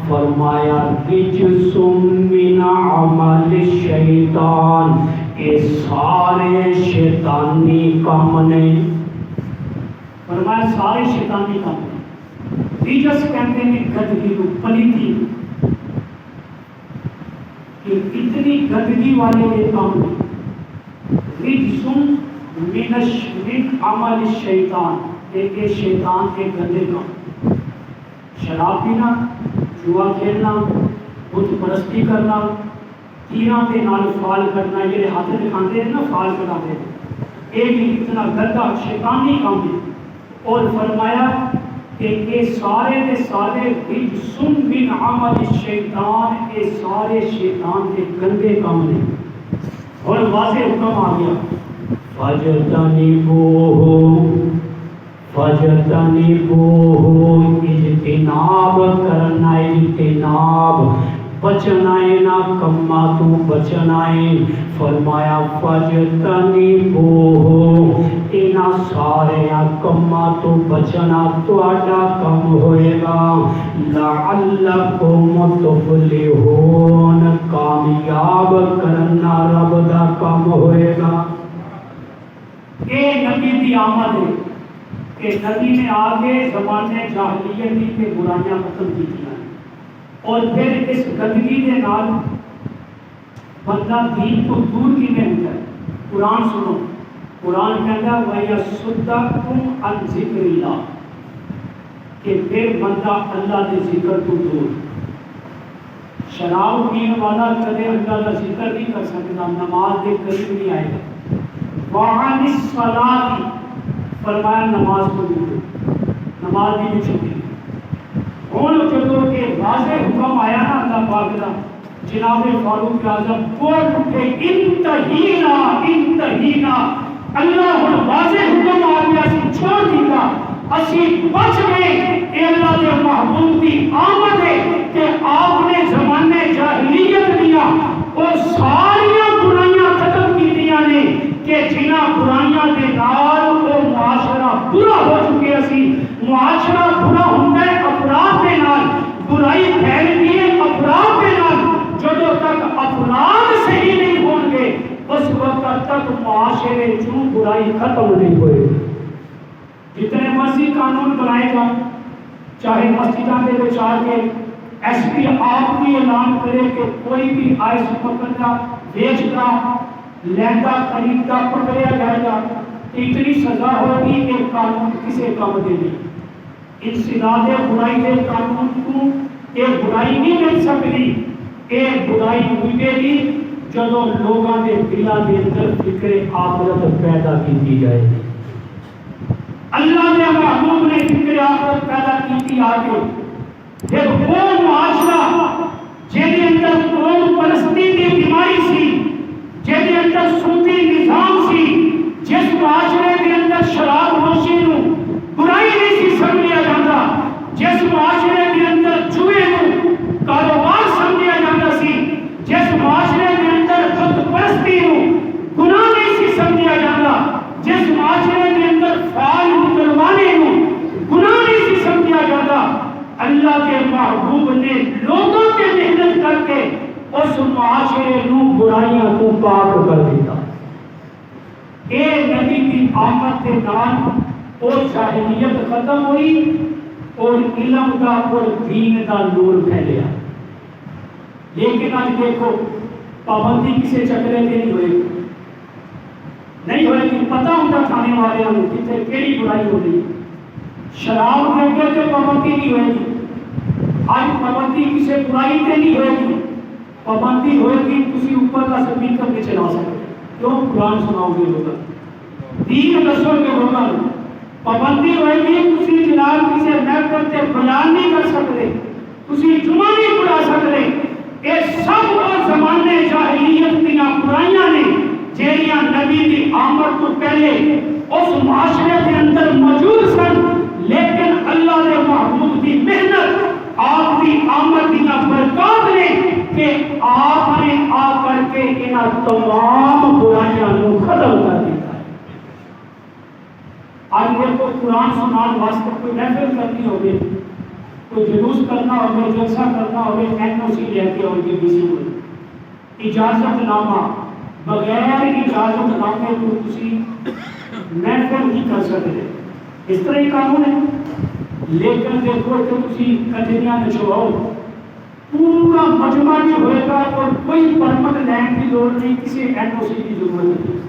S1: فرمایا رجس من عمل الشیطان، یہ سارے شیطانی کام نے، فرمایا سارے شیطانی کام نے۔ رجس کہتے ہیں گندگی کو، پلیتی کہ اتنی گندگی والے یہ کام نہیں۔ رجسن من عمل الشیطان، یہ شیطان کے گندے کام، شراب پینا، جوا کھیلنا، بت پرستی کرنا، تیراں کے نال فال کرنا، یہ ہاتھ دکھاتے ہیں نا فال کراتے ہیں، یہ بھی اتنا گندا شیطانی کام ہے۔ اور فرمایا کہ یہ سارے کے سارے رجس من عمل الشیطان، یہ سارے شیطان کے گندے کام نے۔ اور واضح حکم آ گیا، فَاجْتَنِبُوهُ اجتناب کرنا، اجتناب بچنا ہے، نہ کما تو بچنا ہے۔ فرمایا فَاجْتَنِبُوهُ، انہاں سارے کما تو بچنا تہاڈا کم ہوئے گا، لَعَلَّكُمْ تُفْلِحُونَ، کامیاب کرنا رب دا کم ہوئے گا۔ یہ نبی کی آمد ہے کہ نبی نے آگے زمانے جاہلیت کے برائیاں ختم کی ہیں، اور پھر اس گندگی کے نال بندہ دین کو دور کی میں ہوتا ہے۔ قرآن سنو، قرآن کہتا ہے وَيَصُدَّكُمْ عَنْ ذِكْرِ اللَّهِ، کہ پھر بندہ اللہ کے ذکر کو دور۔ شراب پینے والا کدے اللہ کا ذکر نہیں کر سکتا، نماز کے قریب نہیں آئے گا۔ وَعَنِ الصَّلَاةِ، فرمایا نماز کو بھی، نماز بھی چھٹی۔ ہوں جدو کہ واضح حکم آیا نا اللہ پاک کا، جناب فاروق اعظم کوٹ اٹھے، انتہینا انتہینا، اللہ ہوں واضح حکم آ گیا، اسی چھوڑ دیتا، اسی بچ گئے۔ اے اللہ کے محبوب کی آمد ہے کہ آپ نے زمانے جاہلیت دیا تک معاشرے چوں برائی ختم نہیں ہوئے گی۔ جتنے مرضی قانون بنائے گا، چاہے مسجدوں کے بچ آ کے ایس پی آپ بھی اعلان کرے کہ کوئی بھی آئس پکڑنا بیچتا لینا خریدتا پکڑیا جائے گا، اتنی سزا ہوگی کہ قانون کسے کام دے گی۔ انسداد برائی کے قانون کو ایک برائی نہیں مل سکتی، ایک برائی ملے گی جدو لوگوں کے دلوں کے اندر فکر آخرت پیدا کی جائے گی۔ اللہ نے محبوب نے فکر آخرت پیدا کی آگے پھر وہ معاشرہ جہدے اندر قوم پرستی کی بیماری سی، جہدے اندر صوفی نظام سی، جس معاشرے کے اندر شراب نوشی نو برائی نہیں سی سمجھا جاتا، جس معاشرے کے اندر جوئے نو کاروبار سمجھا جاتا سی، جس معاشرے کے اندر خود پرستی نو گناہ نہیں سی سمجھا جاتا، جس معاشرے کے اندر فعال مسلمانے نو گناہ نہیں سی سمجھا جاتا، اللہ کے محبوب نے لوگوں کے محنت کر کے اس معاشرے نو برائیاں کو پاک کر دیتا۔ اے نبی کی آمد کے نال اور جاہلیت ختم ہوئی اور علم کا اور دین کا نور پھیلیا۔ لیکن آج دیکھو پابندی کسے چکرے کے نہیں ہوئے، نہیں ہوئے کہ پتہ ہوتا کھانے والے ہم کتنے کیڑی برائی ہو رہی۔ شراب کے اندر جو پابندی نہیں ہوئے گی، آج پابندی کسی برائی تے نہیں ہوئے گی، پابندی ہوئے گی کسی اوپر کا سپیکر پہ چلا سکتے، کیوں قرآن سناؤ گے لوگا، دین دسو گے لوگا، پابندی ہوئے گی کسی جناب کسی محفل تے بیان نہیں کر سکتے، کسی جمعہ نہیں پڑھا سکتے۔ یہ سب وہ زمانے جاہلیت دیا برائیاں نے جہاں نبی کی آمد تو پہلے اس معاشرے کے اندر موجود سن، لیکن اللہ نے محبوب کی محنت آپ کی آمد دیا برکات نے کہ آپ نے آ کر کے انہاں تمام برائیاں کو ختم کر دیا۔ آج دیکھو قرآن سنان واسطے کوئی محفل کرنی ہوگی، کوئی جلوس کرنا ہوگا، جلسہ کرنا ہوگا، این او سی لے کے ہوگی کسی کو اجازت نامہ، بغیر اجازت نامے کو کسی محفل نہیں کر سکتے، اس طرح ہی قانون ہے۔ لیکن دیکھو کہ کسی کچہریاں نچواؤ، پورا مجمع بھی ہوئے گا اور کوئی پرمٹ لینڈ کی لوڑ نہیں، کسی این او سی کی ضرورت نہیں،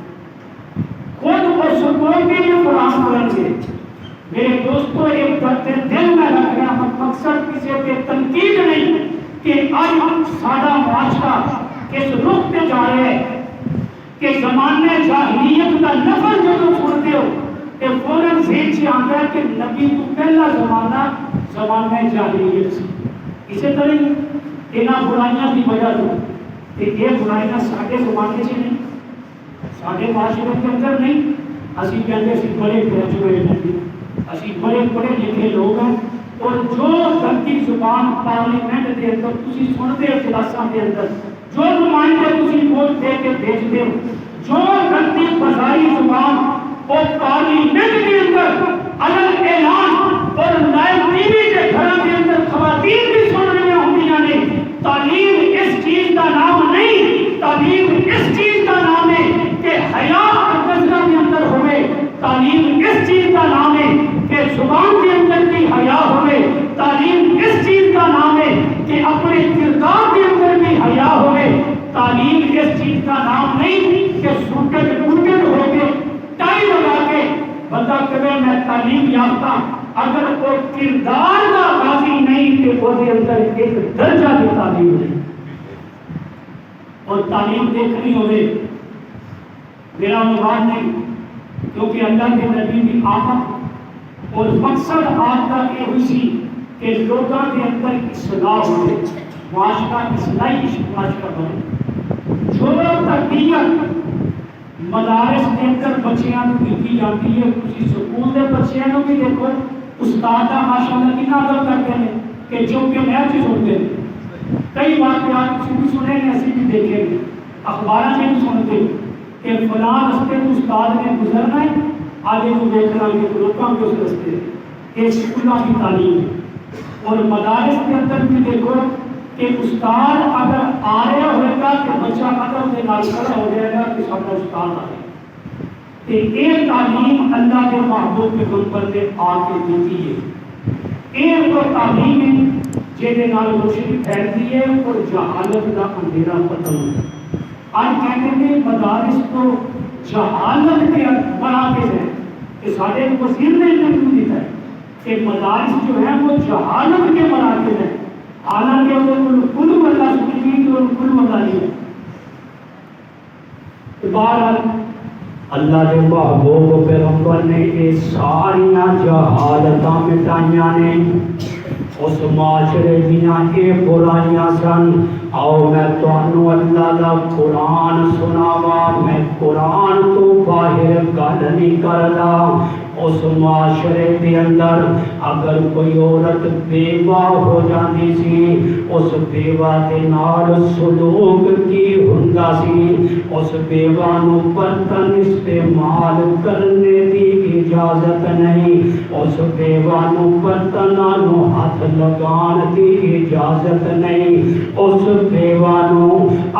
S1: خود اور سکون کے لیے قرآن کریں گے۔ میرے دوستو ایک دل میں رکھ رہا ہوں، مقصد کسی پہ تنقید نہیں کہ آج ہم سادہ معاشرہ اس رخ پہ جا رہے ہیں کہ زمانے جاہلیت کا لفظ جو تم سنتے ہو کہ فوراً ذہن سے آتا ہے کہ نبی تو پہلا زمانہ جاہلیت سے، اسی طرح انہاں برائیاں کی وجہ سے کہ یہ برائیاں ساڑھے زمانے سے نہیں، ساڑھے معاشرے کے اندر نہیں، اسی کہتے ہیں بڑے گریجویٹ ہیں، اسی بڑے پڑھے لکھے لوگ ہیں، اور جو گندی زبان پارلیمنٹ کے اندر تسی سنتے ہو، اجلاساں کے اندر جو نمائندے تسی ووٹ دے کے بھیجتے ہو، جو گندی بازاری زبان اور پارلیمنٹ کے اندر علن اعلان اور لائیو ٹی وی کے گھروں کے اندر خواتین بھی سن رہی ہوں نے، تعلیم اس چیز کا نام نہیں، تعلیم اس چیز کا نام ہے کہ حیا کثرت کے اندر ہوئے، تعلیم اس چیز کا نام ہے کہ زبان کے اندر کی حیا ہوئے، تعلیم اس چیز کا نام ہے کہ اپنے کردار کے اندر بھی حیا ہوئے، تعلیم اس چیز کا نام نہیں کہ سوٹڈ ٹوٹڈ ہو کے ٹائی لگا کے بندہ کہے میں تعلیم یافتہ، اگر وہ کردار کا غازی نہیں کہ وہ کے اندر ایک درجہ کی تعلیم نہیں، اور تعلیم دیکھنی ہوئے میرا مراد نہیں، کیونکہ اللہ کے نبی کی آمد اور مقصد آپ کا یہ ہوئی سی کہ لوگوں کے اندر اصلاح ہوئے، معاشرہ اصلاحی معاشرہ بنے۔ جو تربیت مدارس کے اندر بچیاں کو دی جاتی ہے، کسی سکول کے بچیاں کو بھی دیکھو استاد ماشاءاللہ کتنا ادب کرتے ہیں کہ جو کہ نیا چیز ہوتے ہیں، کئی واقعات کسی بھی سنے ہیں، ایسی بھی دیکھیں گے، اخباروں میں بھی سنتے کہ فلاں رستے کو استاد نے گزرنا ہے، آگے کو دیکھنا ہے کہ لوگوں کے اس رستے یہ سکولوں کی تعلیم ہے۔ اور مدارس کے اندر بھی دیکھو کہ استاد اگر آ رہا ہوئے گا کہ بچہ ادب کے نال کھڑا ہو جائے گا کہ سارا استاد آ گیا. یہ تعلیم اللہ کے محبوب پیغمبر نے آ کے دیتی ہے. یہ وہ تعلیم ہے جہد نال روشنی پھیلتی ہے اور جہالت کا اندھیرا ختم ہوتا ہے. آج کہتے ہیں مدارس کو جہالت کے مراکز ہیں کہ سارے وزیر نے انٹرویو دیتا ہے کہ مدارس جو ہیں وہ جہالت کے مراکز ہیں. حالانکہ وہ کل اللہ سنی اور کل نہیں ہے. بہرحال اللہ کے محبوب پیغمبر نے یہ ساری جہالتاں مٹائیاں نے. اس معاشرے دیاں یہ برائیاں سن. آؤ میں تانوں اللہ دا قرآن سناواں. میں قرآن تو باہر گل نہیں کردا. اس معاشرے کے اندر اگر کوئی عورت بیوہ ہو جاتی سی اس بیوہ کے نال سلوک کی ہوندا سی. اس بیوہ نو برتن استعمال کرنے دی اجازت نہیں. اس بیوہ نو برتناں نو ہاتھ لگان دی اجازت نہیں. اس بیوہ نو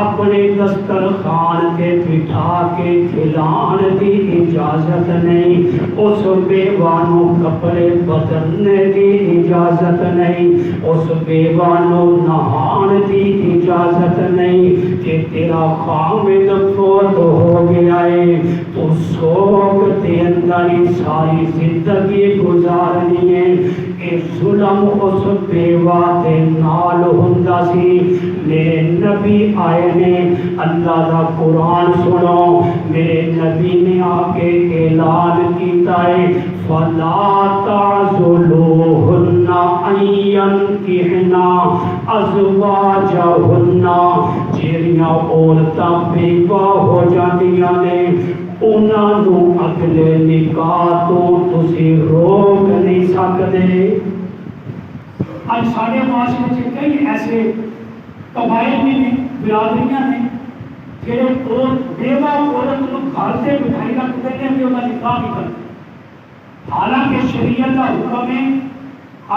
S1: اپنے دسترخوان کے بٹھا کے کھلان دی اجازت نہیں. اس بیوہ نو کپڑے بدلنے دی اجازت نہیں. اس بیوہ نو نہان دی اجازت نہیں. کہ تیرا خامد فوت ہو گیا ہے تو سوگ دے اندر ہی ساری زندگی گزارنی ہے. اے ظلم اس بیوہ دے نال ہوندا سی. میرے نبی آئے نے اللہ دا قرآن سنو. میرے نبی نے آ کے اعلان کیتا ہے فَلَا تَعْضُلُوهُنَّ أَن يَنكِحْنَ أَزْوَاجَهُنَّ. جہڑیاں عورتاں بیوہ ہو جاندیاں نے انہاں نو اگلے نکاح تو تسی روک نہیں سکدے. آج سارے معاشرے میں کئی ایسے قبائل نے برادریاں نے جہے بیوہ عورت کو گھر سے بٹھائی رکھتے ہیں کہ انہاں نکاح نہیں کرتے. حالانکہ شریعت کا حکم ہے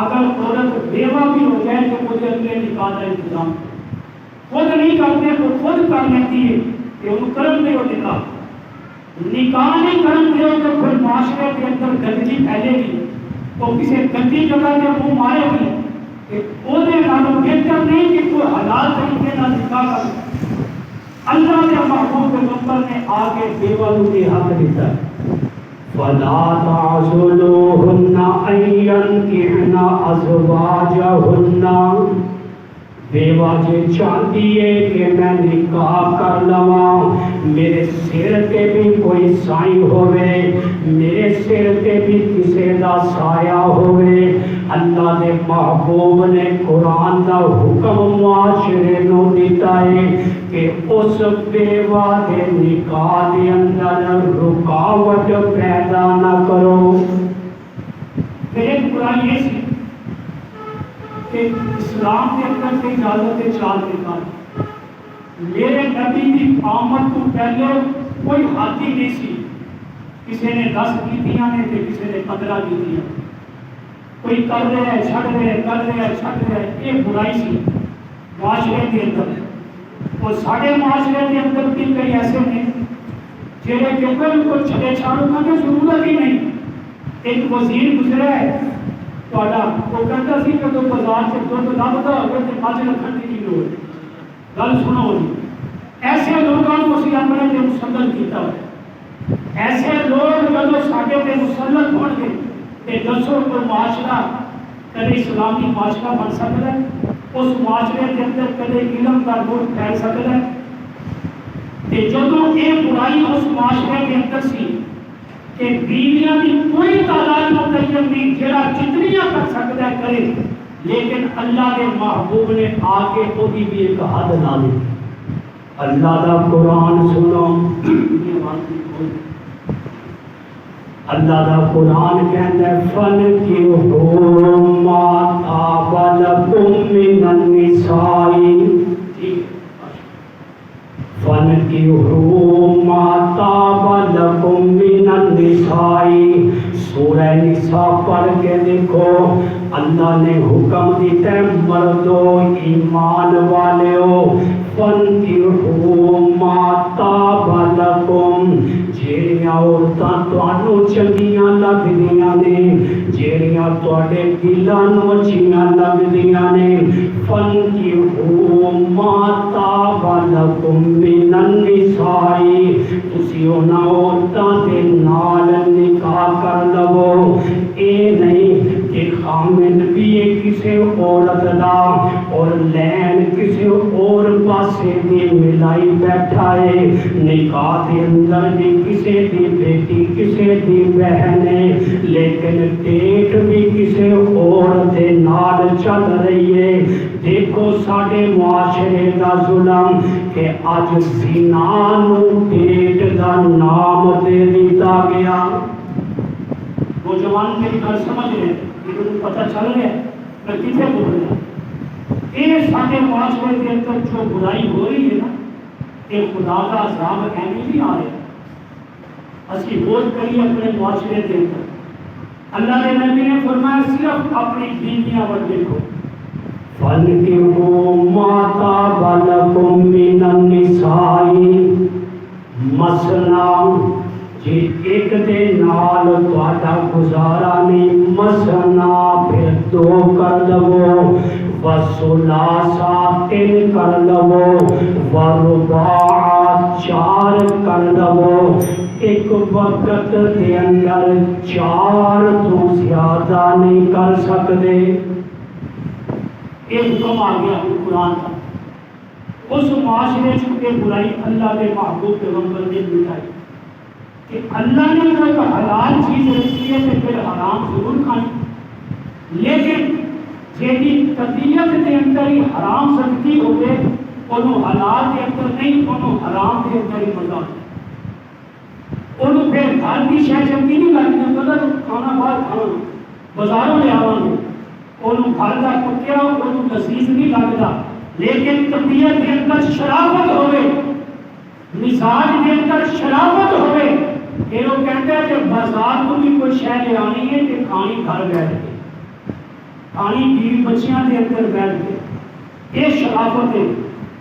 S1: اگر عورت بیوہ بھی ہو جائے تو مجھے اگلے نکاح کا انتظام خود نہیں کرتے تو خود کر لیتی ہے کہ ان کرم دے ہو نکاح. نکاح نہیں کرم دے ہو تو پھر معاشرے کے اندر گندگی پھیلے گی تو کسی گندی جگہ کے منہ مارے گی کہ وہ دے نالوں بہتر نہیں کہ کوئی حلال طریقے نہ نکاح کر. اللہ کے محبوب پیغمبر نے آگے بیوہ کو یہ حق دیتا ہے فَلَا تَعْضُلُوهُنَّ أَن يَنكِحْنَ أَزْوَاجَهُنَّ. بیوہ جے چاہتی ہے کہ میں نکاح کر لواں میرے سر تے بھی کوئی سائیں ہوئے میرے سر تے بھی کسی دا سایہ ہوئے. اللہ دے محبوب نے قرآن دا حکم معاشرے نو دیتا ہے کہ اس بیوہ دے نکاح دے اندر رکاوٹ پیدا نہ کرو. میرے قرآن یہ سی کہ اسلام کے اندر سے اجازت چار نکاح. میرے نبی کی آمد تو پہلے کوئی حادی نہیں سی. کسی نے 10 کیتیاں نے تو کسی نے 15 کیتیاں. کوئی کر رہے ہیں چھڑ رہے ہیں کر رہے ہیں چھڑ رہے ہیں. یہ برائی سی معاشرے کے اندر. اور سارے معاشرے کے اندر بھی کئی ایسے ہیں جہاں کہ کو چھڑے چھاڑوں کا ضرورت ہی نہیں. ایک وزیر گزرا ہے وہ کہتا سی کہ تم بازار سے دودھ لبدا ہو تو مجھ رکھنے کی لوڑ گل سنو جی. ایسے لوگوں کو اسی اپنے تے مسلط کیتا ہے. ایسے لوگ جب ساڈے تے مسلط ہون گے تے دسو کوئی معاشرہ کدے اسلامی معاشرہ بن سکتا ہے؟ اس معاشرے کے اندر کدے علم کا نور پھیل سکتا ہے؟ تے جدوں یہ برائی اس معاشرے کے اندر سی کہ بیویاں کی کوئی تعداد متعین نہیں جہاں جتنیاں کر سکتا ہے کرے. لیکن اللہ کے محبوب نے آ کے وہی بھی ایک حد لا دی. اللہ کا قرآن سنو. اللہ کا قرآن کہتا ہے فَانْكِحُوا مَا طَابَ لَكُم مِّنَ النِّسَاءِ. فَانْكِحُوا مَا طَابَ لَكُم مِّنَ النِّسَاءِ. سورہ نساء پڑھ کے دیکھو اللہ نے حکم دیتا ہے مردو ایمان والے ہو فَانْكِحُوا مَا طَابَ لَكُمْ جیڑیاں عورتاں تانوں چنگیاں لگدیاں نے جیڑیاں تواڈے دلاں نوں اچھیاں لگدیاں نے فَانْكِحُوا مَا طَابَ لَكُمْ مِنَ النِّسَاءِ تسی انہاں عورتاں دے نال نکاح کر لو اے نہیں کہ خامن بھی کسی عورت دا اور لین کسی اور پاسے دی ملائی بیٹھا ہے نکاح دے اندر بھی کسی دی بیٹی کسی دی بہن ہے لیکن ڈیٹ بھی کسی اور دے نال چل رہی ہے دیکھو ساڈے معاشرے دا ظلم کہ اج زنا نو ڈیٹ دا نام دے دتا گیا نوجوان میری گل سمجھ رہے ہیں پتہ چل رہا ہے میں کتنے بول رہا ہوں یہ سارے معاشرے کے اندر جو برائی ہو رہی ہے نا یہ خدا کا عذاب ایویں نہیں آ رہا اسی غور کریے اپنے معاشرے کے اندر اللہ کے نبی نے فرمایا صرف اپنی بیویاں پر دیکھو فَانْكِحُوا مَا طَابَ لَكُم مِّنَ النِّسَاءِ مَثْنًى جی ایک دے نال تہاڈا گزارا نہیں مثنا پھر دو کر لو وثلاثا تین کر لو ورباع چار کر لو ایک وقت دے اندر چار تو زیادہ نہیں کر سکتے ایک حکم آ گیا قرآن کا اس معاشرے چکے برائی اللہ کے محبوب پیغمبر نے مٹائی کہ اللہ نے اگر حلال چیز رکھی ہے تو پھر حرام ضرور کھانی لیکن جیدی طبیعت کے اندر ہی حرام سکتی ہوئے انہوں حلال کے اندر نہیں انہوں حرام کے اندر ہی مزہ انہوں پھر گھر کی شے چنگی نہیں لگتی مطلب کھانا باہر کھانا بازاروں لے آواں گے انہوں گھر کا پکیا انہوں لذیذ نہیں لگتا لیکن طبیعت کے اندر شرافت ہوئے مزاج کے اندر شرافت ہوئے پھر وہ کہتے ہیں کہ بازار کو بھی کوئی شے لے آنی ہے کہ کھانی گھر بیٹھ کے کھانی بیوی بچیاں کے اندر بیٹھ کے یہ شرافت ہے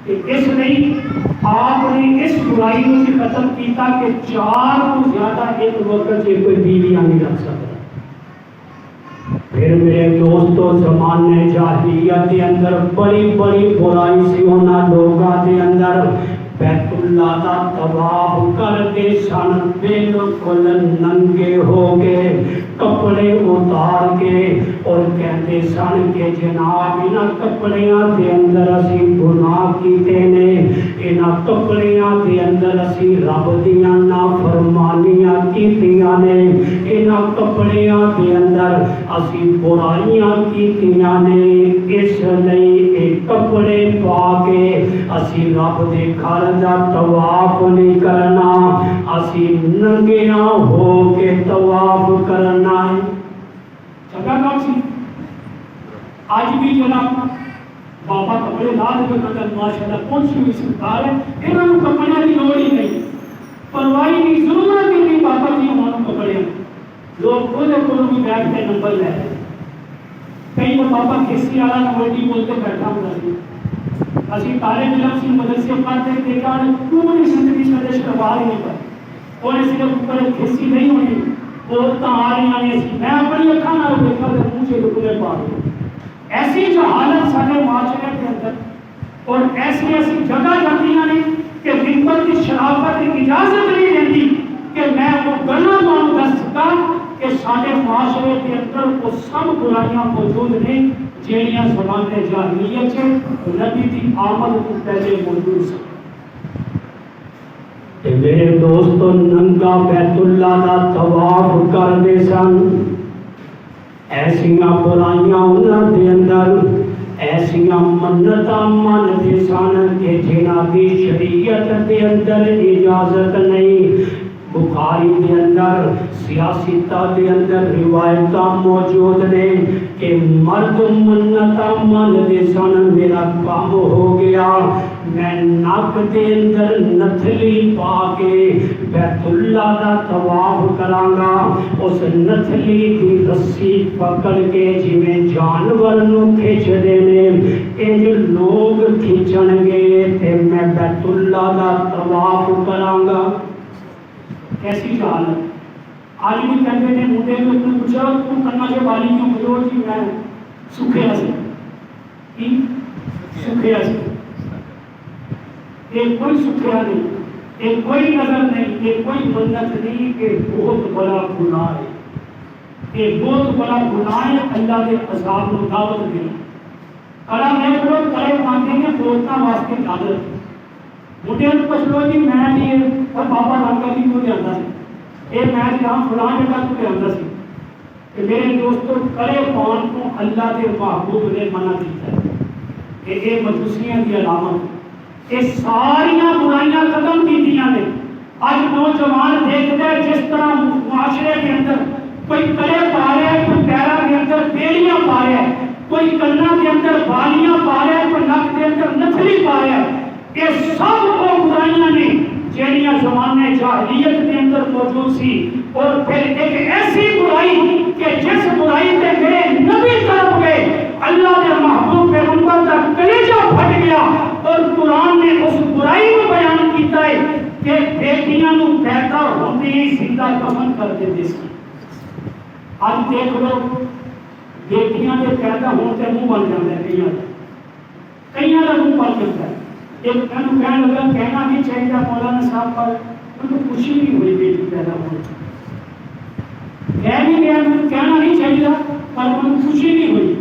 S1: کہ اس لیے آپ نے اس برائی کو ختم کیتا کہ چار کو زیادہ ایک وقت سے کوئی بیویاں نہیں رکھ سکتا پھر میرے دوستو زمانے جاہلیت کے اندر بڑی بڑی برائی سی ہونا لوگاں کے اندر بیت اللہ دا طواف کرتے سن بالکل ننگے ہو گئے کپڑے اتار کے اور کہتے سن کہ جناب انہاں کپڑیاں دے اندر اسی گناہ کیتے نے انہاں کپڑیاں دے اندر اسی رب دیاں نافرمانیاں کیتیاں نے انہاں کپڑیاں دے اندر اسی برائیاں کیتیاں نے اس لیے ایک کپڑے پا کے اسی رب دے گھر دا طواف نہیں کرنا اسی ننگیاں ہو کے طواف کرنا ہے جگہ کام سی آج بھی جناب بابا کپڑے لا دے کر ماشاءاللہ پہنچی ہوئی سرکار ہے انہوں نے کپڑے کی لوڑ ہی نہیں پرواہی نہیں ضرورت ہی نہیں بابا جی ہماروں کپڑے لوگ خود کو بھی بیٹھ کے نمبر لے کئی بابا کسی والا نمبر بولتے بیٹھا ہوں اسی طالب علم سی مدرسے پڑھتے دیکھا پوری زندگی سے شروعات ہی نہیں پڑھی اور اس لیے اوپر کسی نہیں ہوئی عورتیں آ رہی ہیں میں اپنی اکھاں نال دیکھا تو منہ سے رکنے پا رہی ایسی جو حالت سارے معاشرے کے اندر اور ایسی ایسی جگہ جاندیاں نے کہ ممبر کی شرافت اجازت نہیں دیتی کہ میں وہ گلاں تانوں دس سکاں کہ سارے معاشرے کے اندر وہ سب برائیاں موجود نے جیڑیاں زمانے جاہلیت سے نبی کی آمد کو پہلے موجود سے میرے دوستو ننگا بیت اللہ دا طواف کرتے سن ایسیاں برائیاں انہاں دے اندر ایسیاں منتاں منتے سن کہ جنہاں دی شریعت دے اندر اجازت نہیں بخاری دے اندر سیاستہ دے اندر روایتاں موجود نے کہ مرد منتاں منتے سن میرا کام ہو گیا میں ناک دے اندر نتھلی پا کے بیت اللہ دا طواف کراں گا، اس نتھلی دی رسی پکڑ کے جویں جانور نو کھچدے نے انج لوگ کھچن گے تے میں بیت اللہ دا طواف کراں گا۔ کیسی جہالت! آج بھی کہتے ہیں مجھے میں نے پوچھا تم کرنا سے والی کیوں بولو جی میں سکھیا سے کی سکھیا سے، یہ کوئی سکھیا نہیں، یہ کوئی نظر نہیں، یہ کوئی منت نہیں، کہ بہت بڑا گناہ ہے، یہ بہت بڑا گناہ ہے۔ اللہ کے عذاب کو دعوت دینا کڑا میں کرو کرے مانگیں گے بولتا واسطے عادت مجھے پوچھ لو جی میں نہیں اور بابا رنگا بھی کو جاتا ہے یہ میں جہاں فلاں جگہ تو جاتا سی کہ میرے دوستوں کڑے پان کو اللہ کے محبوب نے منع کیا ہے کہ یہ مجوسیاں کی علامت، یہ ساریاں برائیاں ختم کی نے۔ آج نوجوان دیکھتے ہیں جس طرح معاشرے کے اندر کوئی کڑے پا رہا ہے، کوئی پیروں کے اندر بیڑیاں پا رہا ہے، کوئی کنا کے اندر بالیاں پا رہا ہے، کوئی نک کے اندر نتھلی پا رہا ہے۔ یہ سب وہ برائیاں نے جہاں زمانے جاہلیت کے اندر موجود سی، اور پھر ایک ایسی برائی کہ جس برائی پہ میرے نبی طرف گئے، اللہ کے محبوب پیغمبر کا کلیجہ پھٹ گیا، اور قرآن نے اس برائی کو بیان کیتا ہے کہ بیٹیاں نو پیدا ہوتے ہی زندہ دفن کر دیتے سی۔ آج دیکھ لو بیٹیاں کے پیدا ہوتے منہ بن جاتا ہے، کئی کا منہ بن جاتا ہے۔ ایک کہنے لگا کہنا نہیں چاہیے مولانا صاحب پر، ان کو خوشی نہیں ہوئی بیٹی پیدا ہوئی، کہہ بھی گیا کہنا نہیں چاہیے پر ان کو خوشی نہیں ہوئی،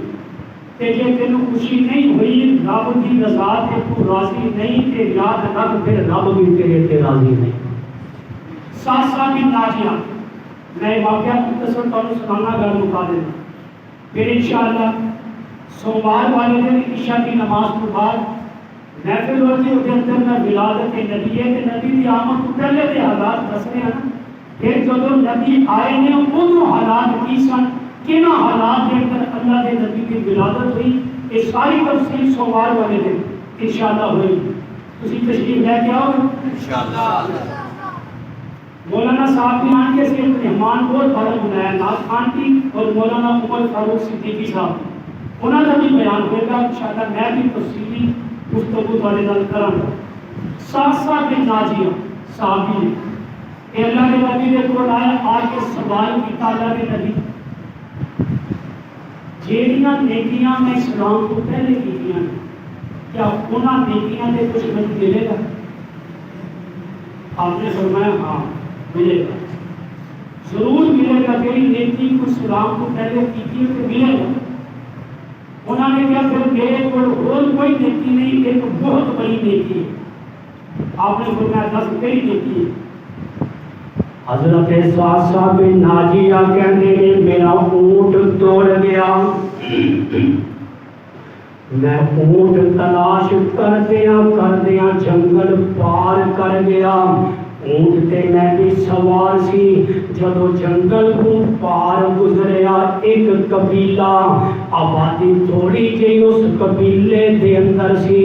S1: کہ جے تینو خوشی نہیں ہوئی رب کی رضا تے تو راضی نہیں تے یاد رکھ پھر رب بھی تیرے تے راضی نہیں۔ ساسا بن ناجیہ میں واقعہ مختصر طور پر سنانا گھر مکا دینا، پھر انشاءاللہ سوموار والے دن عشاء کی نماز کے بعد محفل ہوتی ہے، اندر میں ولادت نبی ہے کہ نبی کی آمد تو پہلے کے حالات دس رہے ہیں، پھر جب نبی آئے نے وہ حالات کی سن کنا حالات کے اندر اللہ کے نبی کی ولادت ہوئی، یہ ساری تفصیل سوموار والے دن انشاءاللہ ہوئی، اسی تشریف لے کے آؤ انشاءاللہ۔ مولانا صاحب کی آن کے صرف مہمان بہت بڑا بنایا ناز خان کی اور مولانا عمر فاروق صدیقی صاحب، انہوں نے بھی بیان ہوئے گا انشاءاللہ، میں بھی تفصیلی گفتگو والے نال کراں گا۔ ساسا بن ناجیہ صحابی نے کہ اللہ کے نبی نے کول آیا آ کے سوال کیتا، اللہ کے نبی جیڑیاں نیکیاں میں اسلام کو پہلے کیتیاں کیا انہاں نیکیاں دے کچھ مجھے ملے گا؟ آپ نے فرمایا ہاں ملے گا، ضرور ملے گا، تیری نیکی کو اسلام کو پہلے کیتی ہے تو ملے گا۔ انہوں نے کیا پھر میرے کو اور کوئی نیکی نہیں، ایک بہت بڑی نیکی ہے۔ آپ نے فرمایا دس کئی نیکی ہے؟ حضرت ساسا بن ناجیہ کہنے میں میرا اونٹ توڑ گیا، میں اونٹ تلاش کردیا جنگل پار کر گیا، اونٹ تے میں بھی سوار سی، جدو جنگل کو پار گزریا ایک قبیلہ آبادی تھوڑی جی اس قبیلے دے اندر سی،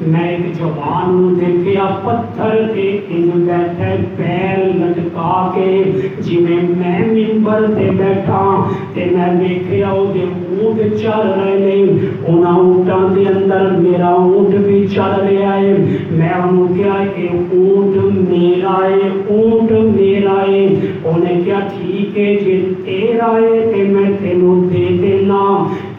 S1: میں ایک جوان دیکھیا پتھر تے انج بیٹھے پیر لٹکا کے جی میں ممبر تے بیٹھا تے میں دیکھیا او دے اونٹ چل رہے نے، انہاں اونٹاں دے اندر میرا اونٹ بھی چل رہا ہے، میں انہوں کیا کہ اونٹ میرا ہے، اونٹ میرا ہے، انہیں کیا ٹھیک ہے جی تیرا ہے کہ میں تینوں دے دینا۔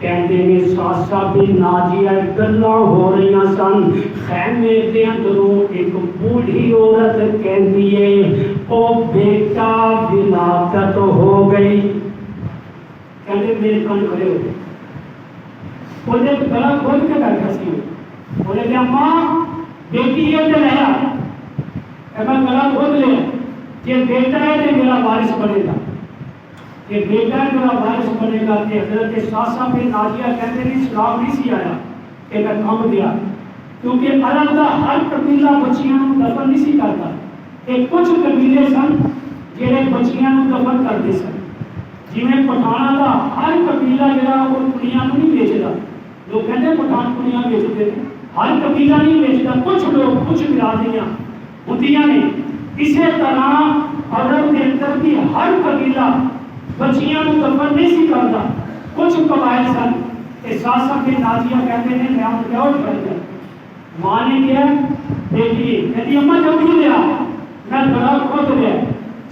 S1: کہتے ہیں ساسا بن ناجیہ گلاں ہو رہی سن، خیمے دے اندروں ایک بوڑھی عورت کہتی ہے او بیٹا ولادت ہو گئی، کہتے میرے کان کھڑے ہو گئے، انہیں گلا کھول کے بیٹھا سی، انہیں کہا ماں بیٹی یہ دل ہے، میں گلا کھول لیا، یہ بیٹا ہے تو میرا وارث بنے گا، یہ بیٹا ہے میرا وارث بنے گا۔ کہ حضرت ساسا بن ناجیہ کہتے ہیں اسلام نہیں سی آیا کہ میں کم دیا، کیونکہ عرب دا ہر قبیلہ بچیاں نو دفن نہیں سی کرتا، کہ کچھ قبیلے سن جڑے بچیاں نو دفن کرتے سن، جویں پٹھانا دا ہر قبیلہ جڑا وہ کڑیاں نو نہیں بیچدا، لوگ کہتے پٹھان کڑیاں بیچتے ہیں، ہر قبیلہ نہیں بیچتا، کچھ لوگ کچھ برادریاں ہوتی نے اسی طرح عرب کے اندر بھی ہر قبیلہ بچیاں کو دفن نہیں سی کرتا، کچھ قبائل سن احساسا کے نازیہ کہتے ہیں میں ہم کیا ہو کرتے ماں نے کیا بیٹی کہتی اماں جب لیا میں بڑا خود لیا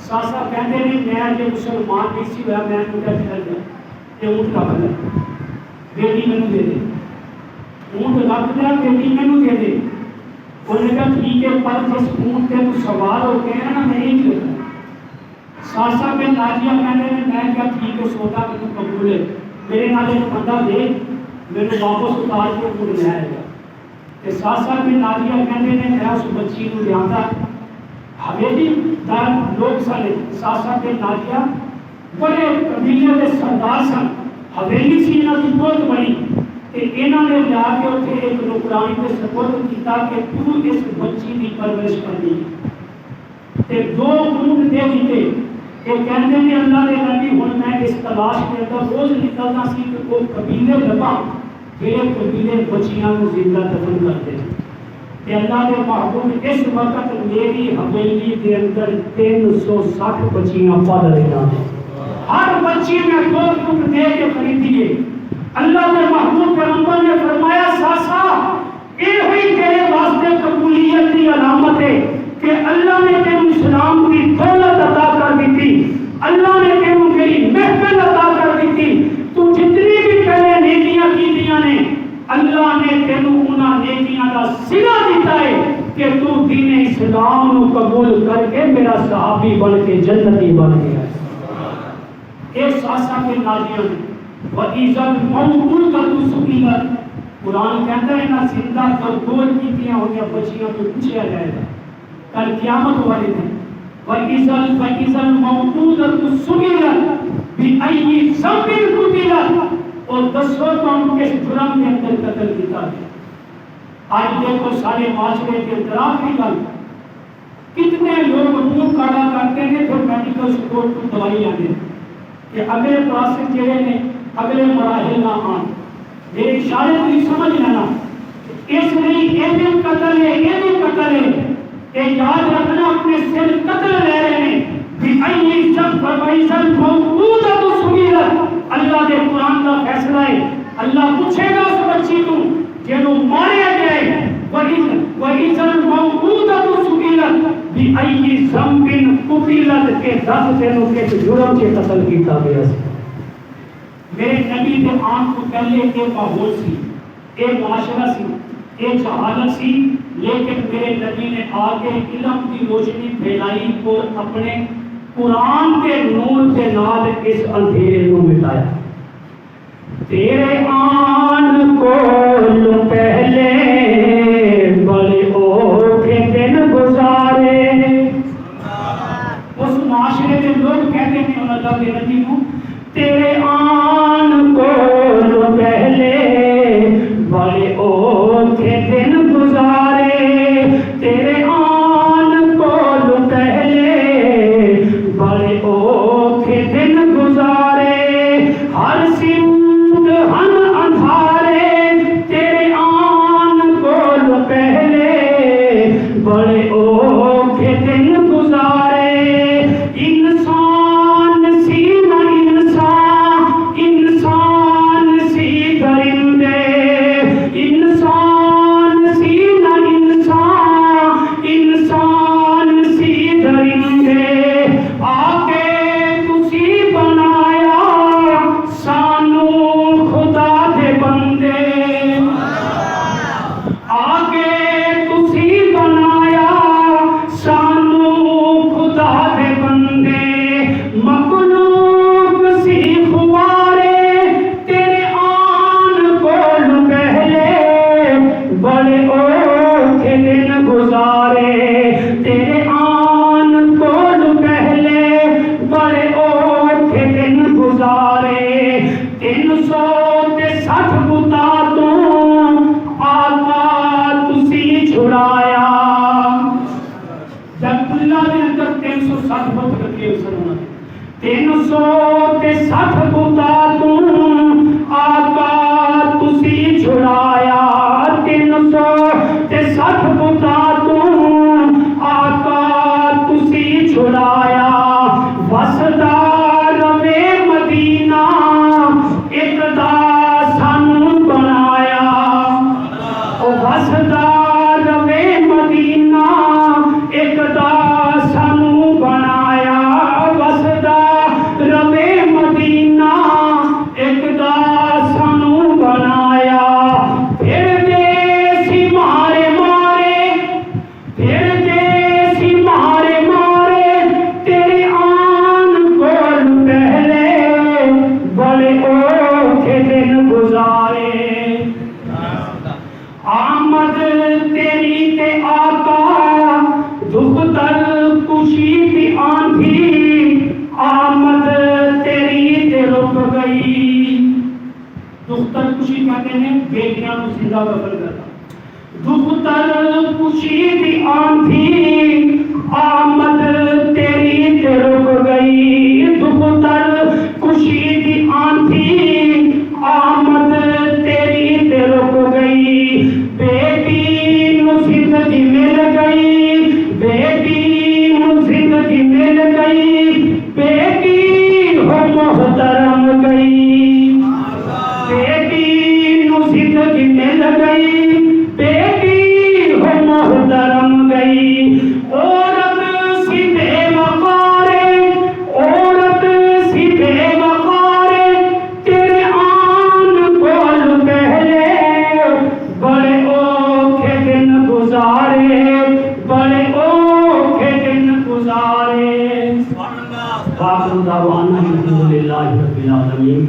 S1: ساسا کہتے ہیں میں جو مسلمان نہیں سی ہوا میں نے کیا چل گیا یہ اونٹ کا بل ہے بیٹی میں دے دے اونٹ رکھ دیا بیٹی میں دے دے انہوں نے کہا ٹھیک ہے پر جس اونٹ کے تو سوار ہو کے نا میں نہیں لیتا ساسا کے نازیہ کہتے ہیں میں کیا ٹھیک ہے سودا کہ تو قبول ہے میرے نال ایک بندہ دے میرے واپس اتار کے اونٹ لے آئے گا کہ ساسا کے نازیہ کہتے ہیں میں اس بچی کو لے آتا حویلی دار لوگ سن ساسا کے نازیہ بڑے قبیلے کے سردار سن حویلی سی انہوں کی بہت بڑی کہ انہوں نے جا کے اتنے ایک نوکرانی کے سپرد کیتا کہ تو اس بچی کی پرورش کرنی تے دو اونٹ دے دیتے کہ کہتے ہیں اللہ نے نبی ہن میں اس تلاش کے اندر روز نکلنا سی کہ وہ قبیلے لبا جڑے قبیلے بچیاں کو زندہ دفن کرتے ہیں کہ اللہ نے محبوب اس وقت میری حویلی کے اندر 360 بچیاں پال رہی ہیں ہر بچی میں 2 اونٹ دے کے خریدی ہے اللہ کے محبوب پیغمبر نے فرمایا ساسا یہ ہوئی تیرے واسطے قبولیت کی علامت ہے کہ اللہ نے تینوں اسلام کی دولت عطا کر دی تھی اللہ نے تینوں تیری محفل عطا کر دی تھی تو جتنی بھی پہلے نیکیاں کی دیا نے اللہ نے تینوں انہاں نیکیاں کا صلہ دیتا ہے کہ تو دین اسلام کو قبول کر کے میرا صحابی بن کے جنتی بن گیا ایک ساسا کے نازیہ نے وَإِذَا الْمَوْءُودَةُ سُئِلَتْ قرآن کہتا ہے نہ زندہ تردول کیتیاں ہوئیں بچیاں تو پوچھا جائے گا کل قیامت والے دن وَإِذَا الْمَوْءُودَةُ سُئِلَتْ بِأَيِّ ذَنبٍ قُتِلَتْ اور دسو تو ان کے جرم کے اندر قتل کیتا ہے آج دیکھو سارے معاشرے کے اندر آخری گل کتنے لوگ منہ کالا کرتے ہیں پھر میڈیکل سٹور کو دوائی آنے کہ اگلے پراسس جڑے نے اگلے مراحل نہ آن میرے اشارے کو سمجھ لینا اس لیے یہ بھی قتل ہے یہ بھی قتل ہے کہ یاد رکھنا اپنے سر قتل لے رہے ہیں بِأَيِّ ذَنبٍ مَوْعُودَةٌ سُئِلَتْ اللہ کے قرآن کا فیصلہ ہے اللہ پوچھے گا اس بچی کو جنہوں ماریا گئے وَإِذَا الْمَوْعُودَةُ سُئِلَتْ بِأَيِّ ذَنبٍ قُتِلَتْ کے 10 دنوں کے جرم سے قتل کیتا گیا میرے نبی کے آن کو پہلے ایک ماحول سی ایک معاشرہ سی ایک جہالت سی لیکن میرے نبی نے آگے علم کی روشنی پھیلائی اور اپنے قرآن کے نور کے نال اس اندھیرے کو مٹایا تیرے آن کو پہلے بڑے اوکھے دن گزارے اس معاشرے کے لوگ کہتے ہیں اللہ کے نبی کو تیرے آن کو پہلے بڑے اوکھے دن گزارے تیرے آن کو پہلے بڑے اوکھے دن گزارے ہر سمت ہن اندھارے تیرے آن کو پہلے بڑے اوکھے دن گزارے انسان سی نہ انسان سی درندے انسان سی نہ انسان سی درندے آکے تسی بنایا سانو خدا دے بندے آکے تسی بنایا سانو خدا دے بندے مخلوق سی خوارے تیرے آن کول پہلے بڑے اوکھے دن گزارے تیرے آن کول پہلے بڑے اوکھے دن گزارے 360 بتا تو آقا تسی چھڑایا جب اللہ نے اندر 360 بت رکھے اس نے 360 بتا تو آقا تسی چھڑایا 360 نے بیٹیاں کو زندہ دفن کرتا دکھ تر خوشی دی آندھی آمد تیری تے رک گئی دکھ تر خوشی دی آندھی آمد تیری تے رک گئی بیٹی نو زندگی مل گئی بیٹی نو زندگی مل گئی بیٹی ہو محترم گئی بیٹی نو زندگی مل گئی بیٹی ہو محترم گئی عورت سی بے وقارے عورت سی بے وقارے تیرے آن کول پہلے بڑے اوکھے دن گزارے بڑے اوکھے دن گزارے. وآخر دعوانا الحمدللہ رب العالمین.